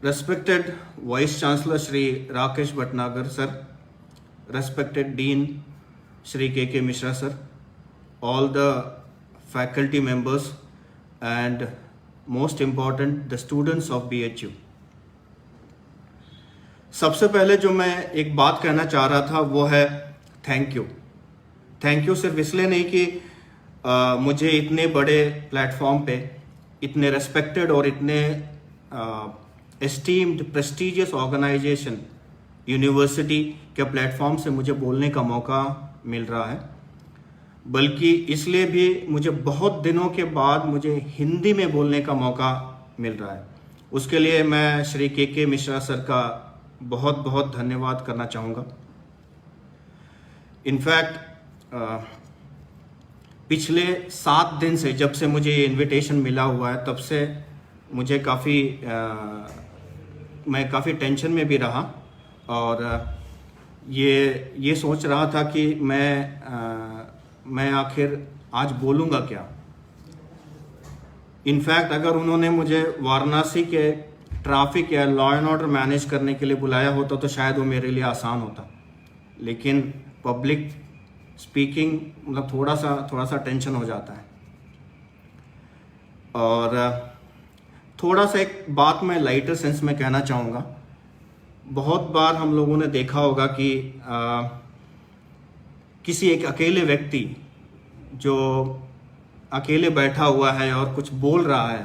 Respected Vice Chancellor Shri Rakesh Bhatnagar sir, respected Dean Shri K.K. Mishra sir, all the faculty members and most important the students of BHU. सबसे पहले जो मैं एक बात कहना चाह रहा था वो है थैंक यू। थैंक यू सिर्फ इसलिए नहीं कि मुझे इतने बड़े प्लेटफॉर्म पे इतने रेस्पेक्टेड और इतने एस्टीम्ड प्रेस्टिजियस ऑर्गेनाइजेशन यूनिवर्सिटी के प्लेटफॉर्म से मुझे बोलने का मौका मिल रहा है, बल्कि इसलिए भी मुझे बहुत दिनों के बाद मुझे हिंदी में बोलने का मौका मिल रहा है। उसके लिए मैं श्री के मिश्रा सर का बहुत बहुत धन्यवाद करना चाहूँगा। इनफैक्ट पिछले 7 दिन से जब से मुझे ये इनविटेशन मिला हुआ है तब से मुझे मैं काफ़ी टेंशन में भी रहा और ये सोच रहा था कि मैं आखिर आज बोलूँगा क्या। इनफैक्ट अगर उन्होंने मुझे वाराणसी के ट्रैफिक या लॉ एंड ऑर्डर मैनेज करने के लिए बुलाया होता तो शायद वो मेरे लिए आसान होता, लेकिन पब्लिक स्पीकिंग मतलब थोड़ा सा टेंशन हो जाता है। और थोड़ा सा एक बात मैं लाइटर सेंस में कहना चाहूँगा। बहुत बार हम लोगों ने देखा होगा कि किसी एक अकेले व्यक्ति जो अकेले बैठा हुआ है और कुछ बोल रहा है,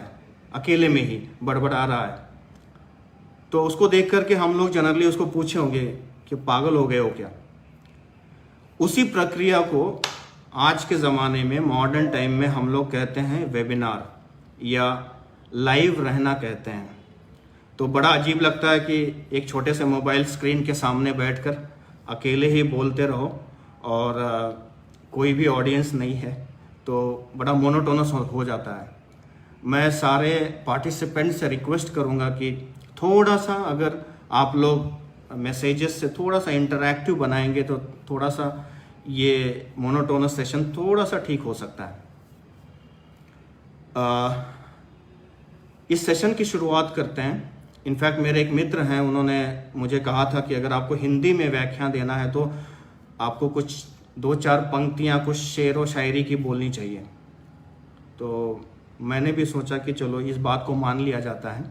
अकेले में ही बड़बड़ा रहा है, तो उसको देख करके हम लोग जनरली उसको पूछे होंगे कि पागल हो गए हो क्या। उसी प्रक्रिया को आज के ज़माने में मॉडर्न टाइम में हम लोग कहते हैं वेबिनार या लाइव रहना कहते हैं। तो बड़ा अजीब लगता है कि एक छोटे से मोबाइल स्क्रीन के सामने बैठकर अकेले ही बोलते रहो और कोई भी ऑडियंस नहीं है, तो बड़ा मोनोटोनस हो जाता है। मैं सारे पार्टिसिपेंट से रिक्वेस्ट करूंगा कि थोड़ा सा अगर आप लोग मैसेजेस से थोड़ा सा इंटरैक्टिव बनाएंगे तो थोड़ा सा ये मोनोटोनस सेशन थोड़ा सा ठीक हो सकता है। इस सेशन की शुरुआत करते हैं। इनफैक्ट मेरे एक मित्र हैं, उन्होंने मुझे कहा था कि अगर आपको हिंदी में व्याख्यान देना है तो आपको कुछ 2-4 पंक्तियाँ कुछ शेर व शायरी की बोलनी चाहिए। तो मैंने भी सोचा कि चलो इस बात को मान लिया जाता है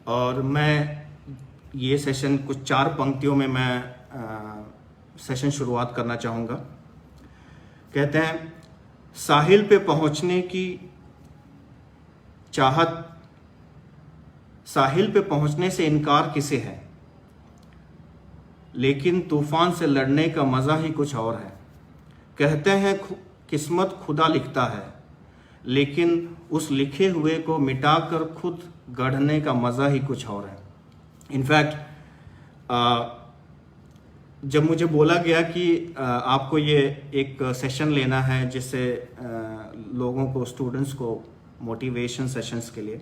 और मैं ये सेशन कुछ 4 पंक्तियों में मैं सेशन शुरुआत करना चाहूँगा। कहते हैं, साहिल पे पहुँचने की चाहत, साहिल पे पहुँचने से इनकार किसे है, लेकिन तूफान से लड़ने का मज़ा ही कुछ और है। कहते हैं किस्मत खुदा लिखता है, लेकिन उस लिखे हुए को मिटाकर खुद गढ़ने का मज़ा ही कुछ और है। इनफैक्ट जब मुझे बोला गया कि आपको ये एक सेशन लेना है जिससे लोगों को, स्टूडेंट्स को मोटिवेशन सेशंस के लिए,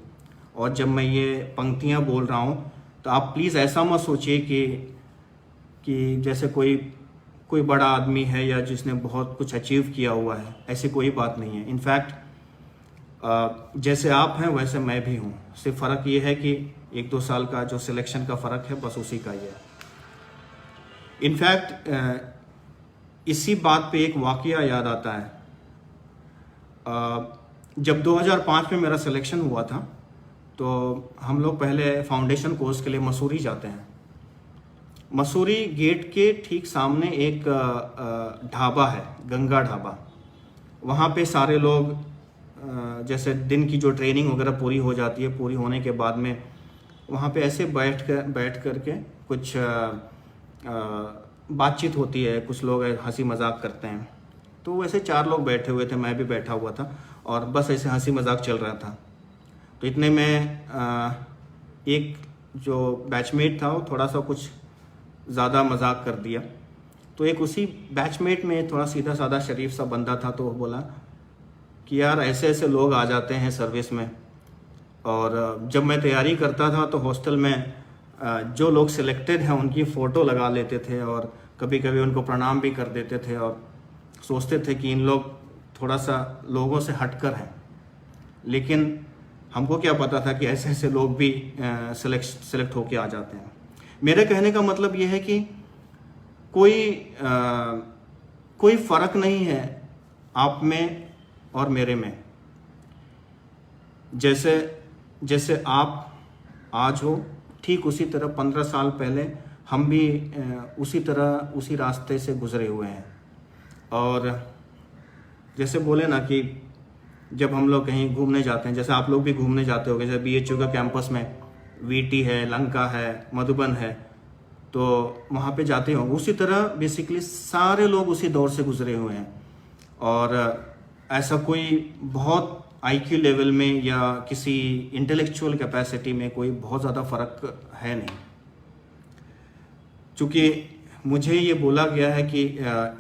और जब मैं ये पंक्तियाँ बोल रहा हूँ तो आप प्लीज़ ऐसा मत सोचिए कि जैसे कोई बड़ा आदमी है या जिसने बहुत कुछ अचीव किया हुआ है। ऐसी कोई बात नहीं है। इनफैक्ट जैसे आप हैं वैसे मैं भी हूँ, सिर्फ फ़र्क ये है कि 1-2 साल का जो सिलेक्शन का फ़र्क है, बस उसी का ही है। इनफैक्ट इसी बात पे एक वाक़या याद आता है। जब 2005 में मेरा सिलेक्शन हुआ था तो हम लोग पहले फाउंडेशन कोर्स के लिए मसूरी जाते हैं। मसूरी गेट के ठीक सामने एक ढाबा है, गंगा ढाबा। वहाँ पे सारे लोग जैसे दिन की जो ट्रेनिंग वगैरह पूरी हो जाती है, पूरी होने के बाद में वहाँ पे ऐसे बैठ करके कुछ बातचीत होती है, कुछ लोग हंसी मजाक करते हैं। तो वैसे 4 लोग बैठे हुए थे, मैं भी बैठा हुआ था और बस ऐसे हंसी मजाक चल रहा था। तो इतने में एक जो बैचमेट था वो थोड़ा सा कुछ ज़्यादा मजाक कर दिया। तो एक उसी बैचमेट में थोड़ा सीधा साधा शरीफ सा बंदा था, तो वो बोला कि यार ऐसे ऐसे लोग आ जाते हैं सर्विस में। और जब मैं तैयारी करता था तो हॉस्टल में जो लोग सिलेक्टेड हैं उनकी फ़ोटो लगा लेते थे और कभी कभी उनको प्रणाम भी कर देते थे और सोचते थे कि इन लोग थोड़ा सा लोगों से हटकर हैं। लेकिन हमको क्या पता था कि ऐसे ऐसे लोग भी सेलेक्ट होके आ जाते हैं। मेरे कहने का मतलब ये है कि कोई फर्क नहीं है आप में और मेरे में। जैसे आप आज हो, ठीक उसी तरह 15 साल पहले हम भी उसी तरह उसी रास्ते से गुजरे हुए हैं। और जैसे बोले ना कि जब हम लोग कहीं घूमने जाते हैं, जैसे आप लोग भी घूमने जाते हो, जैसे BHU का कैंपस में VT है, लंका है, मधुबन है, तो वहाँ पे जाते हो, उसी तरह बेसिकली सारे लोग उसी दौर से गुजरे हुए हैं। और ऐसा कोई बहुत IQ लेवल में या किसी इंटेलेक्चुअल कैपेसिटी में कोई बहुत ज़्यादा फर्क है नहीं। चूँकि मुझे ये बोला गया है कि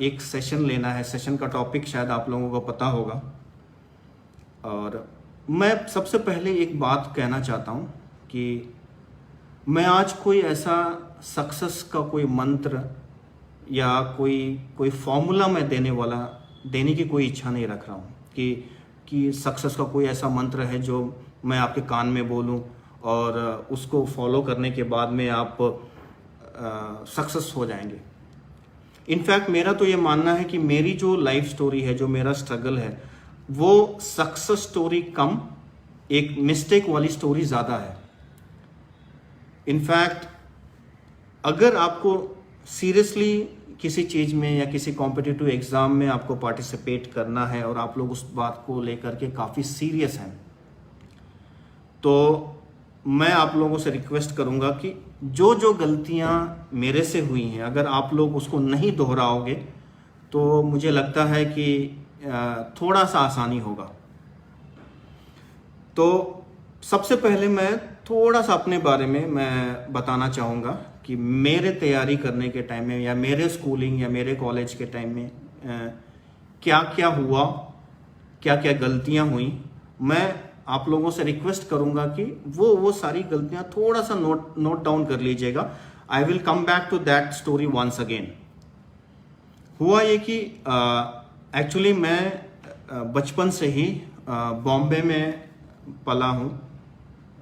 एक सेशन लेना है, सेशन का टॉपिक शायद आप लोगों को पता होगा। और मैं सबसे पहले एक बात कहना चाहता हूँ कि मैं आज कोई ऐसा सक्सेस का कोई मंत्र या कोई फॉर्मूला मैं देने की कोई इच्छा नहीं रख रहा हूँ कि सक्सेस का कोई ऐसा मंत्र है जो मैं आपके कान में बोलूँ और उसको फॉलो करने के बाद में आप सक्सेस हो जाएंगे। इनफैक्ट मेरा तो ये मानना है कि मेरी जो लाइफ स्टोरी है, जो मेरा स्ट्रगल है, वो सक्सेस स्टोरी कम एक मिस्टेक वाली स्टोरी ज़्यादा है। इनफैक्ट अगर आपको सीरियसली किसी चीज़ में या किसी कॉम्पिटिटिव एग्ज़ाम में आपको पार्टिसिपेट करना है और आप लोग उस बात को लेकर के काफ़ी सीरियस हैं, तो मैं आप लोगों से रिक्वेस्ट करूंगा कि जो गलतियां मेरे से हुई हैं, अगर आप लोग उसको नहीं दोहराओगे तो मुझे लगता है कि थोड़ा सा आसानी होगा। तो सबसे पहले मैं थोड़ा सा अपने बारे में मैं बताना चाहूँगा कि मेरे तैयारी करने के टाइम में या मेरे स्कूलिंग या मेरे कॉलेज के टाइम में क्या क्या हुआ, क्या क्या गलतियां हुई। मैं आप लोगों से रिक्वेस्ट करूंगा कि वो सारी गलतियां थोड़ा सा नोट डाउन कर लीजिएगा। I will come back to that story once again. हुआ ये कि एक्चुअली मैं बचपन से ही बॉम्बे में पला हूँ।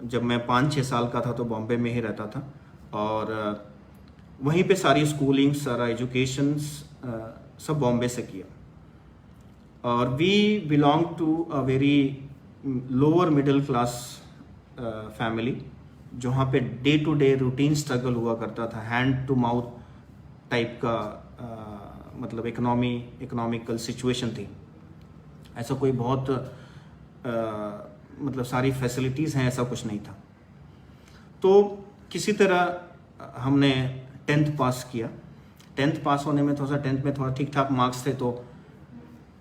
जब मैं 5-6 साल का था तो बॉम्बे में ही रहता था और वहीं पे सारी स्कूलिंग, सारा एजुकेशन सब बॉम्बे से किया। और we belong to a very lower middle class family, जहाँ पे day to day routine struggle हुआ करता था, हैंड टू माउथ टाइप का मतलब इकोनॉमिकल सिचुएशन थी। ऐसा कोई बहुत मतलब सारी फैसिलिटीज़ हैं ऐसा कुछ नहीं था। तो किसी तरह हमने 10th पास किया। 10th पास होने में थोड़ा सा 10th में थोड़ा ठीक ठाक मार्क्स थे तो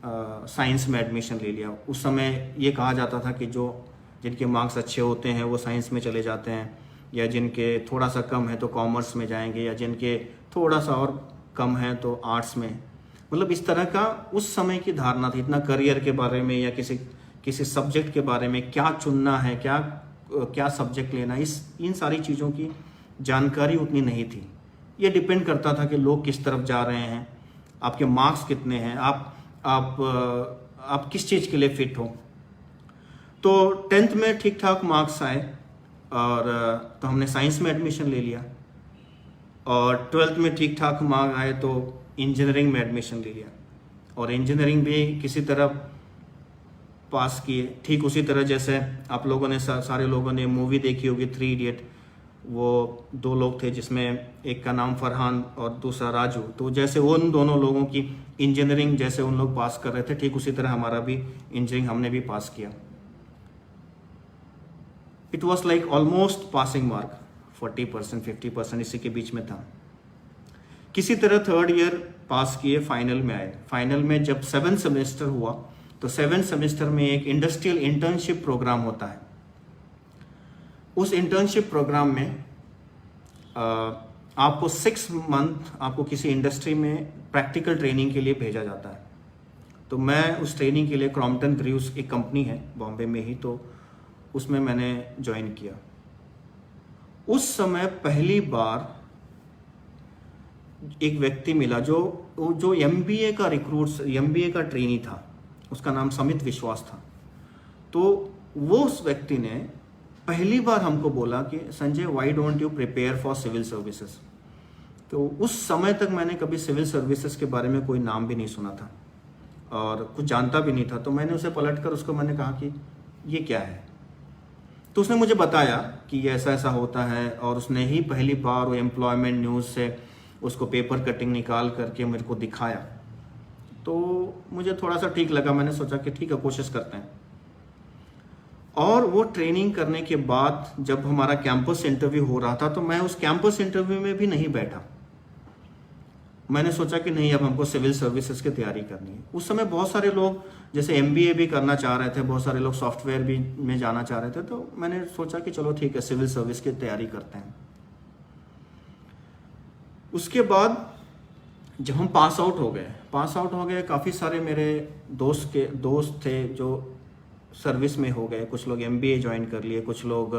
साइंस में एडमिशन ले लिया। उस समय ये कहा जाता था कि जिनके मार्क्स अच्छे होते हैं वो साइंस में चले जाते हैं, या जिनके थोड़ा सा कम है तो कॉमर्स में जाएंगे, या जिनके थोड़ा सा और कम है तो आर्ट्स में। मतलब इस तरह का उस समय की धारणा थी। इतना करियर के बारे में या किसी सब्जेक्ट के बारे में क्या चुनना है, क्या सब्जेक्ट लेना, इन सारी चीज़ों की जानकारी उतनी नहीं थी। ये डिपेंड करता था कि लोग किस तरफ जा रहे हैं, आपके मार्क्स कितने हैं, आप किस चीज़ के लिए फिट हो। तो 10th में ठीक ठाक मार्क्स आए और तो हमने साइंस में एडमिशन ले लिया। और 12th में ठीक ठाक मार्क्स आए तो इंजीनियरिंग में एडमिशन ले लिया और इंजीनियरिंग भी किसी तरह पास किए। ठीक उसी तरह जैसे आप लोगों ने सारे लोगों ने मूवी देखी होगी 3 इडियट। वो 2 लोग थे जिसमें एक का नाम फरहान और दूसरा राजू। तो जैसे उन दोनों लोगों की इंजीनियरिंग जैसे उन लोग पास कर रहे थे, ठीक उसी तरह हमारा भी इंजीनियरिंग हमने भी पास किया। It was like almost passing mark, 40% 50% इसी के बीच में था। किसी तरह 3rd ईयर पास किए, फाइनल में आए। फाइनल में जब 7th सेमेस्टर हुआ तो 7th सेमेस्टर में एक इंडस्ट्रियल इंटर्नशिप प्रोग्राम होता है। उस इंटर्नशिप प्रोग्राम में आपको 6 मंथ आपको किसी इंडस्ट्री में प्रैक्टिकल ट्रेनिंग के लिए भेजा जाता है। तो मैं उस ट्रेनिंग के लिए क्रॉम्पटन ग्रीव्स एक कंपनी है बॉम्बे में ही, तो उसमें मैंने ज्वाइन किया। उस समय पहली बार एक व्यक्ति मिला जो MBA का ट्रेनी था। उसका नाम समित विश्वास था। तो वो उस व्यक्ति ने पहली बार हमको बोला कि Sanjay, why don't you prepare for civil services. तो उस समय तक मैंने कभी सिविल सर्विसेज के बारे में कोई नाम भी नहीं सुना था और कुछ जानता भी नहीं था। तो मैंने उसे पलट कर उसको मैंने कहा कि ये क्या है। तो उसने मुझे बताया कि ये ऐसा ऐसा होता है, और उसने ही पहली बार वो एम्प्लॉयमेंट न्यूज़ से उसको पेपर कटिंग निकाल करके मेरे को दिखाया। तो मुझे थोड़ा सा ठीक लगा, मैंने सोचा कि ठीक है, कोशिश करते हैं। और वो ट्रेनिंग करने के बाद जब हमारा कैंपस इंटरव्यू हो रहा था, तो मैं उस कैंपस इंटरव्यू में भी नहीं बैठा। मैंने सोचा कि नहीं, अब हमको सिविल सर्विसेज की तैयारी करनी है। उस समय बहुत सारे लोग जैसे MBA भी करना चाह रहे थे, बहुत सारे लोग सॉफ्टवेयर भी में जाना चाह रहे थे। तो मैंने सोचा कि चलो ठीक है, सिविल सर्विस की तैयारी करते हैं। उसके बाद जब हम पास आउट हो गए, काफ़ी सारे मेरे दोस्त थे जो सर्विस में हो गए। कुछ लोग MBA ज्वाइन कर लिए, कुछ लोग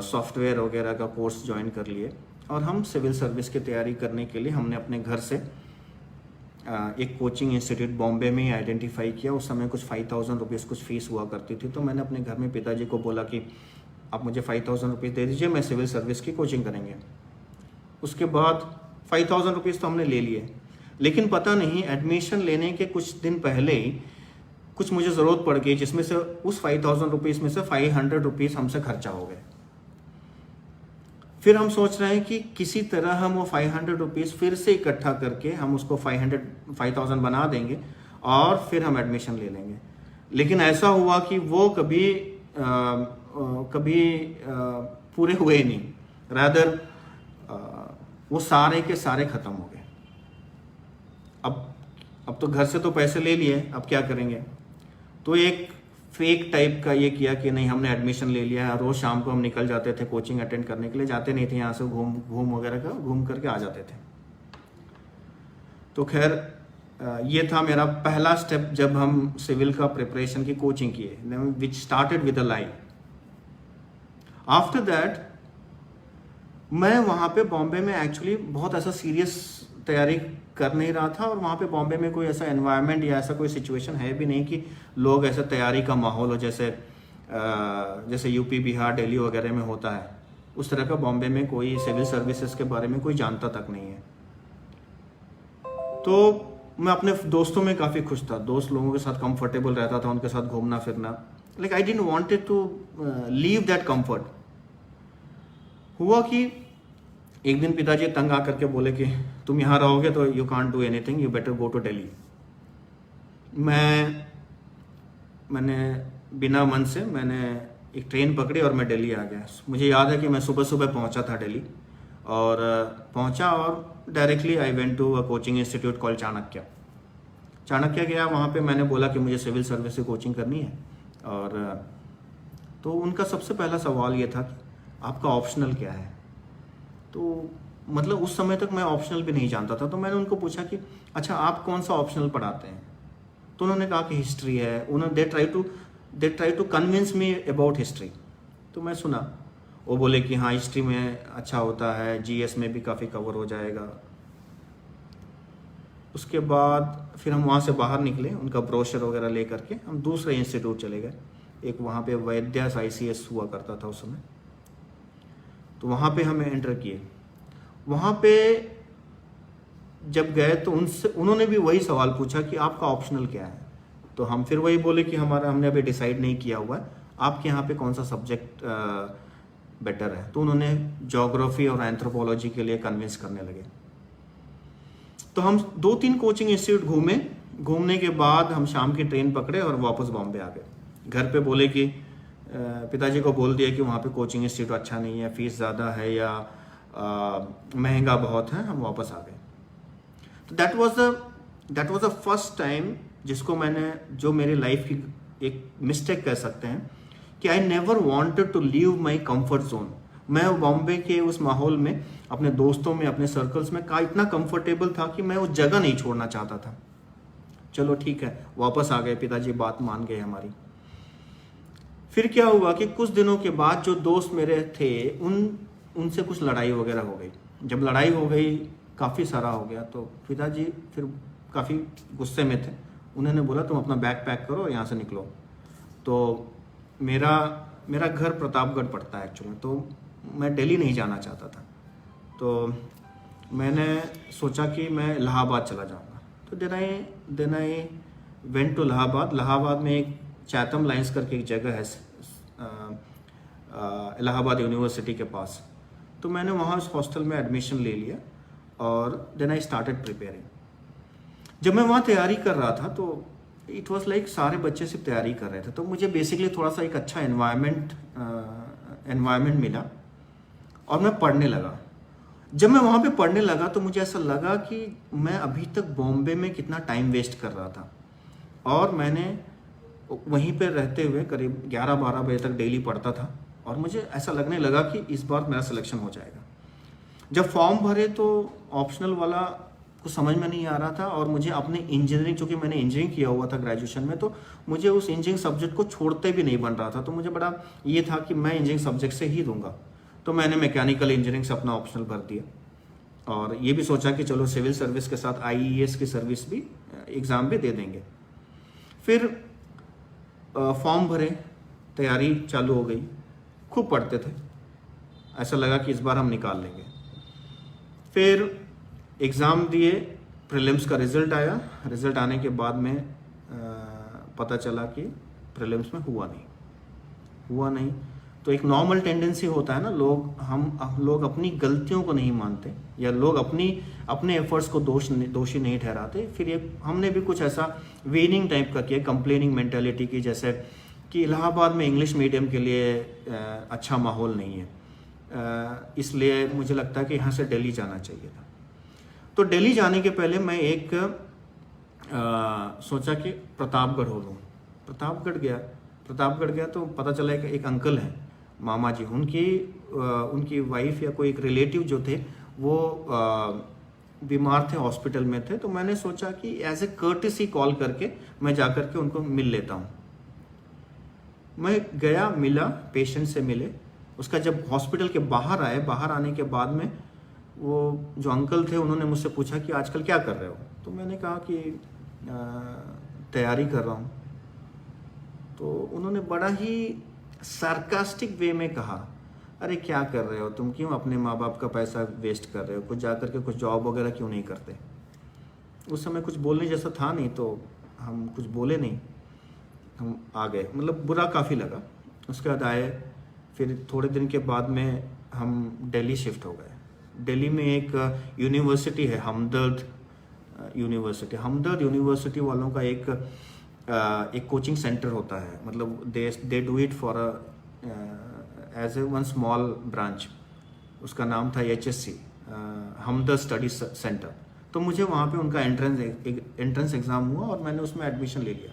सॉफ्टवेयर वगैरह का कोर्स ज्वाइन कर लिए, और हम सिविल सर्विस की तैयारी करने के लिए हमने अपने घर से एक कोचिंग इंस्टीट्यूट बॉम्बे में आइडेंटिफाई किया। उस समय कुछ 5,000 रुपीज़ कुछ फीस हुआ करती थी। तो मैंने अपने घर में पिताजी को बोला कि आप मुझे 5,000 रुपीज़ दे दीजिए, मैं सिविल सर्विस की कोचिंग करेंगे। उसके बाद 5,000 रुपीज़ तो हमने ले लिए, लेकिन पता नहीं एडमिशन लेने के कुछ दिन पहले ही कुछ मुझे ज़रूरत पड़ गई, जिसमें से उस 5,000 रुपीज़ में से 500 रुपीज़ हमसे खर्चा हो गए। फिर हम सोच रहे हैं कि किसी तरह हम वो 500 रुपीज़ फिर से इकट्ठा करके हम उसको 5,000 बना देंगे और फिर हम एडमिशन ले लेंगे। लेकिन ऐसा हुआ कि वो कभी पूरे हुए नहीं, रादर वो सारे के सारे ख़त्म हो गए। अब तो घर से तो पैसे ले लिए, अब क्या करेंगे। तो एक फेक टाइप का ये किया कि नहीं, हमने एडमिशन ले लिया है। रोज़ शाम को हम निकल जाते थे कोचिंग अटेंड करने के लिए, जाते नहीं थे यहाँ से, घूम करके आ जाते थे। तो खैर ये था मेरा पहला स्टेप जब हम सिविल का प्रिपरेशन की कोचिंग किए, which started with a lie. After that मैं वहाँ पे बॉम्बे में एक्चुअली बहुत ऐसा सीरियस तैयारी कर नहीं रहा था, और वहाँ पे बॉम्बे में कोई ऐसा एनवायरनमेंट या ऐसा कोई सिचुएशन है भी नहीं कि लोग ऐसा तैयारी का माहौल हो जैसे यूपी, बिहार, दिल्ली वगैरह में होता है। उस तरह का बॉम्बे में कोई सिविल सर्विसेज के बारे में कोई जानता तक नहीं है। तो मैं अपने दोस्तों में काफ़ी खुश था, दोस्त लोगों के साथ कंफर्टेबल रहता था, उनके साथ घूमना फिरना। Like I didn't wanted to leave that comfort. हुआ कि एक दिन पिताजी तंग आकर के बोले कि तुम यहाँ रहोगे तो you can't do anything, you better go to Delhi. मैंने बिना मन से मैंने एक ट्रेन पकड़ी और मैं दिल्ली आ गया। मुझे याद है कि मैं सुबह सुबह पहुँचा था दिल्ली, और पहुँचा और directly I went to a coaching institute called Chanakya गया। वहाँ पे मैंने बोला कि मुझे सिविल सर्विस की कोचिंग करनी है, और तो उनका सबसे पहला सवाल ये था कि आपका ऑप्शनल क्या है। तो मतलब उस समय तक मैं ऑप्शनल भी नहीं जानता था। तो मैंने उनको पूछा कि अच्छा, आप कौन सा ऑप्शनल पढ़ाते हैं। तो उन्होंने कहा कि हिस्ट्री है। They try to convince me about history. तो मैं सुना, वो बोले कि हाँ, हिस्ट्री में अच्छा होता है, GS में भी काफ़ी कवर हो जाएगा। उसके बाद फिर हम वहाँ से बाहर निकले, उनका ब्रोशर वगैरह ले करके हम दूसरे इंस्टीट्यूट चले गए। एक वहाँ पे वैद्यास ICS हुआ करता था उस समय, तो वहाँ पे हमें एंटर किए। वहाँ पे जब गए तो उन्होंने भी वही सवाल पूछा कि आपका ऑप्शनल क्या है। तो हम फिर वही बोले कि हमने अभी डिसाइड नहीं किया हुआ है, आपके यहाँ पे कौन सा सब्जेक्ट बेटर है। तो उन्होंने ज्योग्राफी और एंथ्रोपोलॉजी के लिए कन्विंस करने लगे। तो हम 2-3 कोचिंग इंस्टीट्यूट घूमने के बाद हम शाम की ट्रेन पकड़े और वापस बॉम्बे आ गए। घर पे बोले कि पिताजी को बोल दिया कि वहाँ पे कोचिंग इंस्टीट्यूट अच्छा नहीं है, फीस ज़्यादा है या महंगा बहुत है, हम वापस आ गए। तो that was the first time जो मेरी लाइफ की एक मिस्टेक कह सकते हैं कि I never wanted to leave my comfort zone. मैं बॉम्बे के उस माहौल में, अपने दोस्तों में, अपने सर्कल्स में इतना कंफर्टेबल था कि मैं उस जगह नहीं छोड़ना चाहता था। चलो ठीक है, वापस आ गए, पिताजी बात मान गए हमारी। फिर क्या हुआ कि कुछ दिनों के बाद जो दोस्त मेरे थे उनसे कुछ लड़ाई वगैरह हो गई। जब लड़ाई हो गई, काफ़ी सारा हो गया, तो पिताजी फिर काफ़ी गुस्से में थे। उन्होंने बोला तुम अपना बैग पैक करो, यहाँ से निकलो। तो मेरा मेरा घर प्रतापगढ़ पड़ता है एक्चुअली, तो मैं दिल्ली नहीं जाना चाहता था। तो मैंने सोचा कि मैं इलाहाबाद चला जाऊंगा। तो then I went to Allahabad. Allahabad में एक चैथम लाइन्स करके एक जगह है इलाहाबाद यूनिवर्सिटी के पास। तो मैंने वहाँ उस हॉस्टल में एडमिशन ले लिया और देन आई स्टार्टेड प्रिपेयरिंग। जब मैं वहाँ तैयारी कर रहा था तो इट वॉज लाइक सारे बच्चे सिर्फ तैयारी कर रहे थे, तो मुझे बेसिकली थोड़ा सा एक अच्छा एनवायरनमेंट मिला और मैं पढ़ने लगा। जब मैं वहाँ पे पढ़ने लगा तो मुझे ऐसा लगा कि मैं अभी तक बॉम्बे में कितना टाइम वेस्ट कर रहा था, और मैंने वहीं पे रहते हुए करीब 11-12 बजे तक डेली पढ़ता था, और मुझे ऐसा लगने लगा कि इस बार मेरा सिलेक्शन हो जाएगा। जब फॉर्म भरे तो ऑप्शनल वाला कुछ समझ में नहीं आ रहा था, और मुझे अपनी इंजीनियरिंग, चूँकि मैंने इंजीनियरिंग किया हुआ था ग्रेजुएशन में, तो मुझे उस इंजीनियरिंग सब्जेक्ट को छोड़ते भी नहीं बन रहा था। तो मुझे बड़ा ये था कि मैं इंजीनियरिंग सब्जेक्ट से ही दूंगा। तो मैंने मैकेनिकल इंजीनियरिंग से अपना ऑप्शनल भर दिया, और ये भी सोचा कि चलो सिविल सर्विस के साथ IAS की सर्विस भी, एग्ज़ाम भी दे देंगे। फिर फॉर्म भरे, तैयारी चालू हो गई, खूब पढ़ते थे, ऐसा लगा कि इस बार हम निकाल लेंगे। फिर एग्ज़ाम दिए, प्रीलिम्स का रिज़ल्ट आया। रिज़ल्ट आने के बाद में पता चला कि प्रीलिम्स में हुआ नहीं। तो एक नॉर्मल टेंडेंसी होता है ना, लोग अपनी गलतियों को नहीं मानते, या लोग अपने एफर्ट्स को दोषी नहीं ठहराते। फिर ये हमने भी कुछ ऐसा वीनिंग टाइप का किया, कंप्लेनिंग मेंटालिटी की, जैसे कि इलाहाबाद में इंग्लिश मीडियम के लिए अच्छा माहौल नहीं है, इसलिए मुझे लगता है कि यहाँ से दिल्ली जाना चाहिए था। तो दिल्ली जाने के पहले मैं एक सोचा कि प्रतापगढ़ हो लूँ। प्रतापगढ़ गया तो पता चला कि एक अंकल हैं, मामा जी, उनकी वाइफ या कोई एक रिलेटिव जो थे वो बीमार थे, हॉस्पिटल में थे। तो मैंने सोचा कि एज ए कर्टेसी कॉल करके मैं जा करके उनको मिल लेता हूँ। मैं गया, मिला, पेशेंट से मिले। उसका जब हॉस्पिटल के बाहर आने के बाद में वो जो अंकल थे उन्होंने मुझसे पूछा कि आजकल क्या कर रहे हो। तो मैंने कहा कि तैयारी कर रहा हूँ। तो उन्होंने बड़ा ही सार्कास्टिक वे में कहा, अरे क्या कर रहे हो तुम, क्यों अपने माँ बाप का पैसा वेस्ट कर रहे हो, कुछ जा करके कुछ जॉब वगैरह क्यों नहीं करते। उस समय कुछ बोलने जैसा था नहीं, तो हम कुछ बोले नहीं, हम आ गए। मतलब बुरा काफ़ी लगा। उसके बाद आए, फिर थोड़े दिन के बाद में हम दिल्ली शिफ्ट हो गए। दिल्ली में एक यूनिवर्सिटी है, हमदर्द यूनिवर्सिटी वालों का एक कोचिंग सेंटर होता है। मतलब they do it for as a one small branch. उसका नाम था HSC, हमदर्द स्टडी सेंटर। तो मुझे वहाँ पे उनका एंट्रेंस एग्ज़ाम हुआ और मैंने उसमें एडमिशन ले लिया।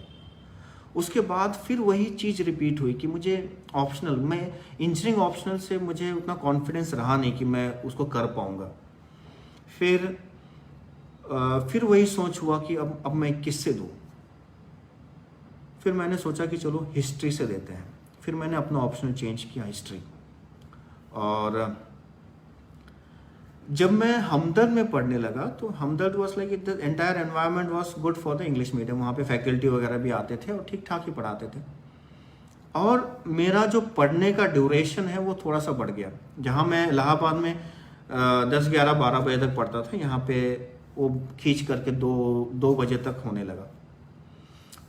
उसके बाद फिर वही चीज़ रिपीट हुई कि मुझे मैं इंजीनियरिंग ऑप्शनल से मुझे उतना कॉन्फिडेंस रहा नहीं कि मैं उसको कर पाऊँगा। फिर वही सोच हुआ कि अब मैं किससे दूँ। फिर मैंने सोचा कि चलो हिस्ट्री से देते हैं। फिर मैंने अपना ऑप्शनल चेंज किया, हिस्ट्री। और जब मैं हमदर्द में पढ़ने लगा तो Hamdard was like the entire environment was good for the English medium. वहाँ पे फैकल्टी वगैरह भी आते थे और ठीक ठाक ही पढ़ाते थे। और मेरा जो पढ़ने का ड्यूरेशन है वो थोड़ा सा बढ़ गया। जहाँ मैं इलाहाबाद में 10, 11, 12 बजे तक पढ़ता था, यहाँ पे वो खींच करके 2 बजे तक होने लगा।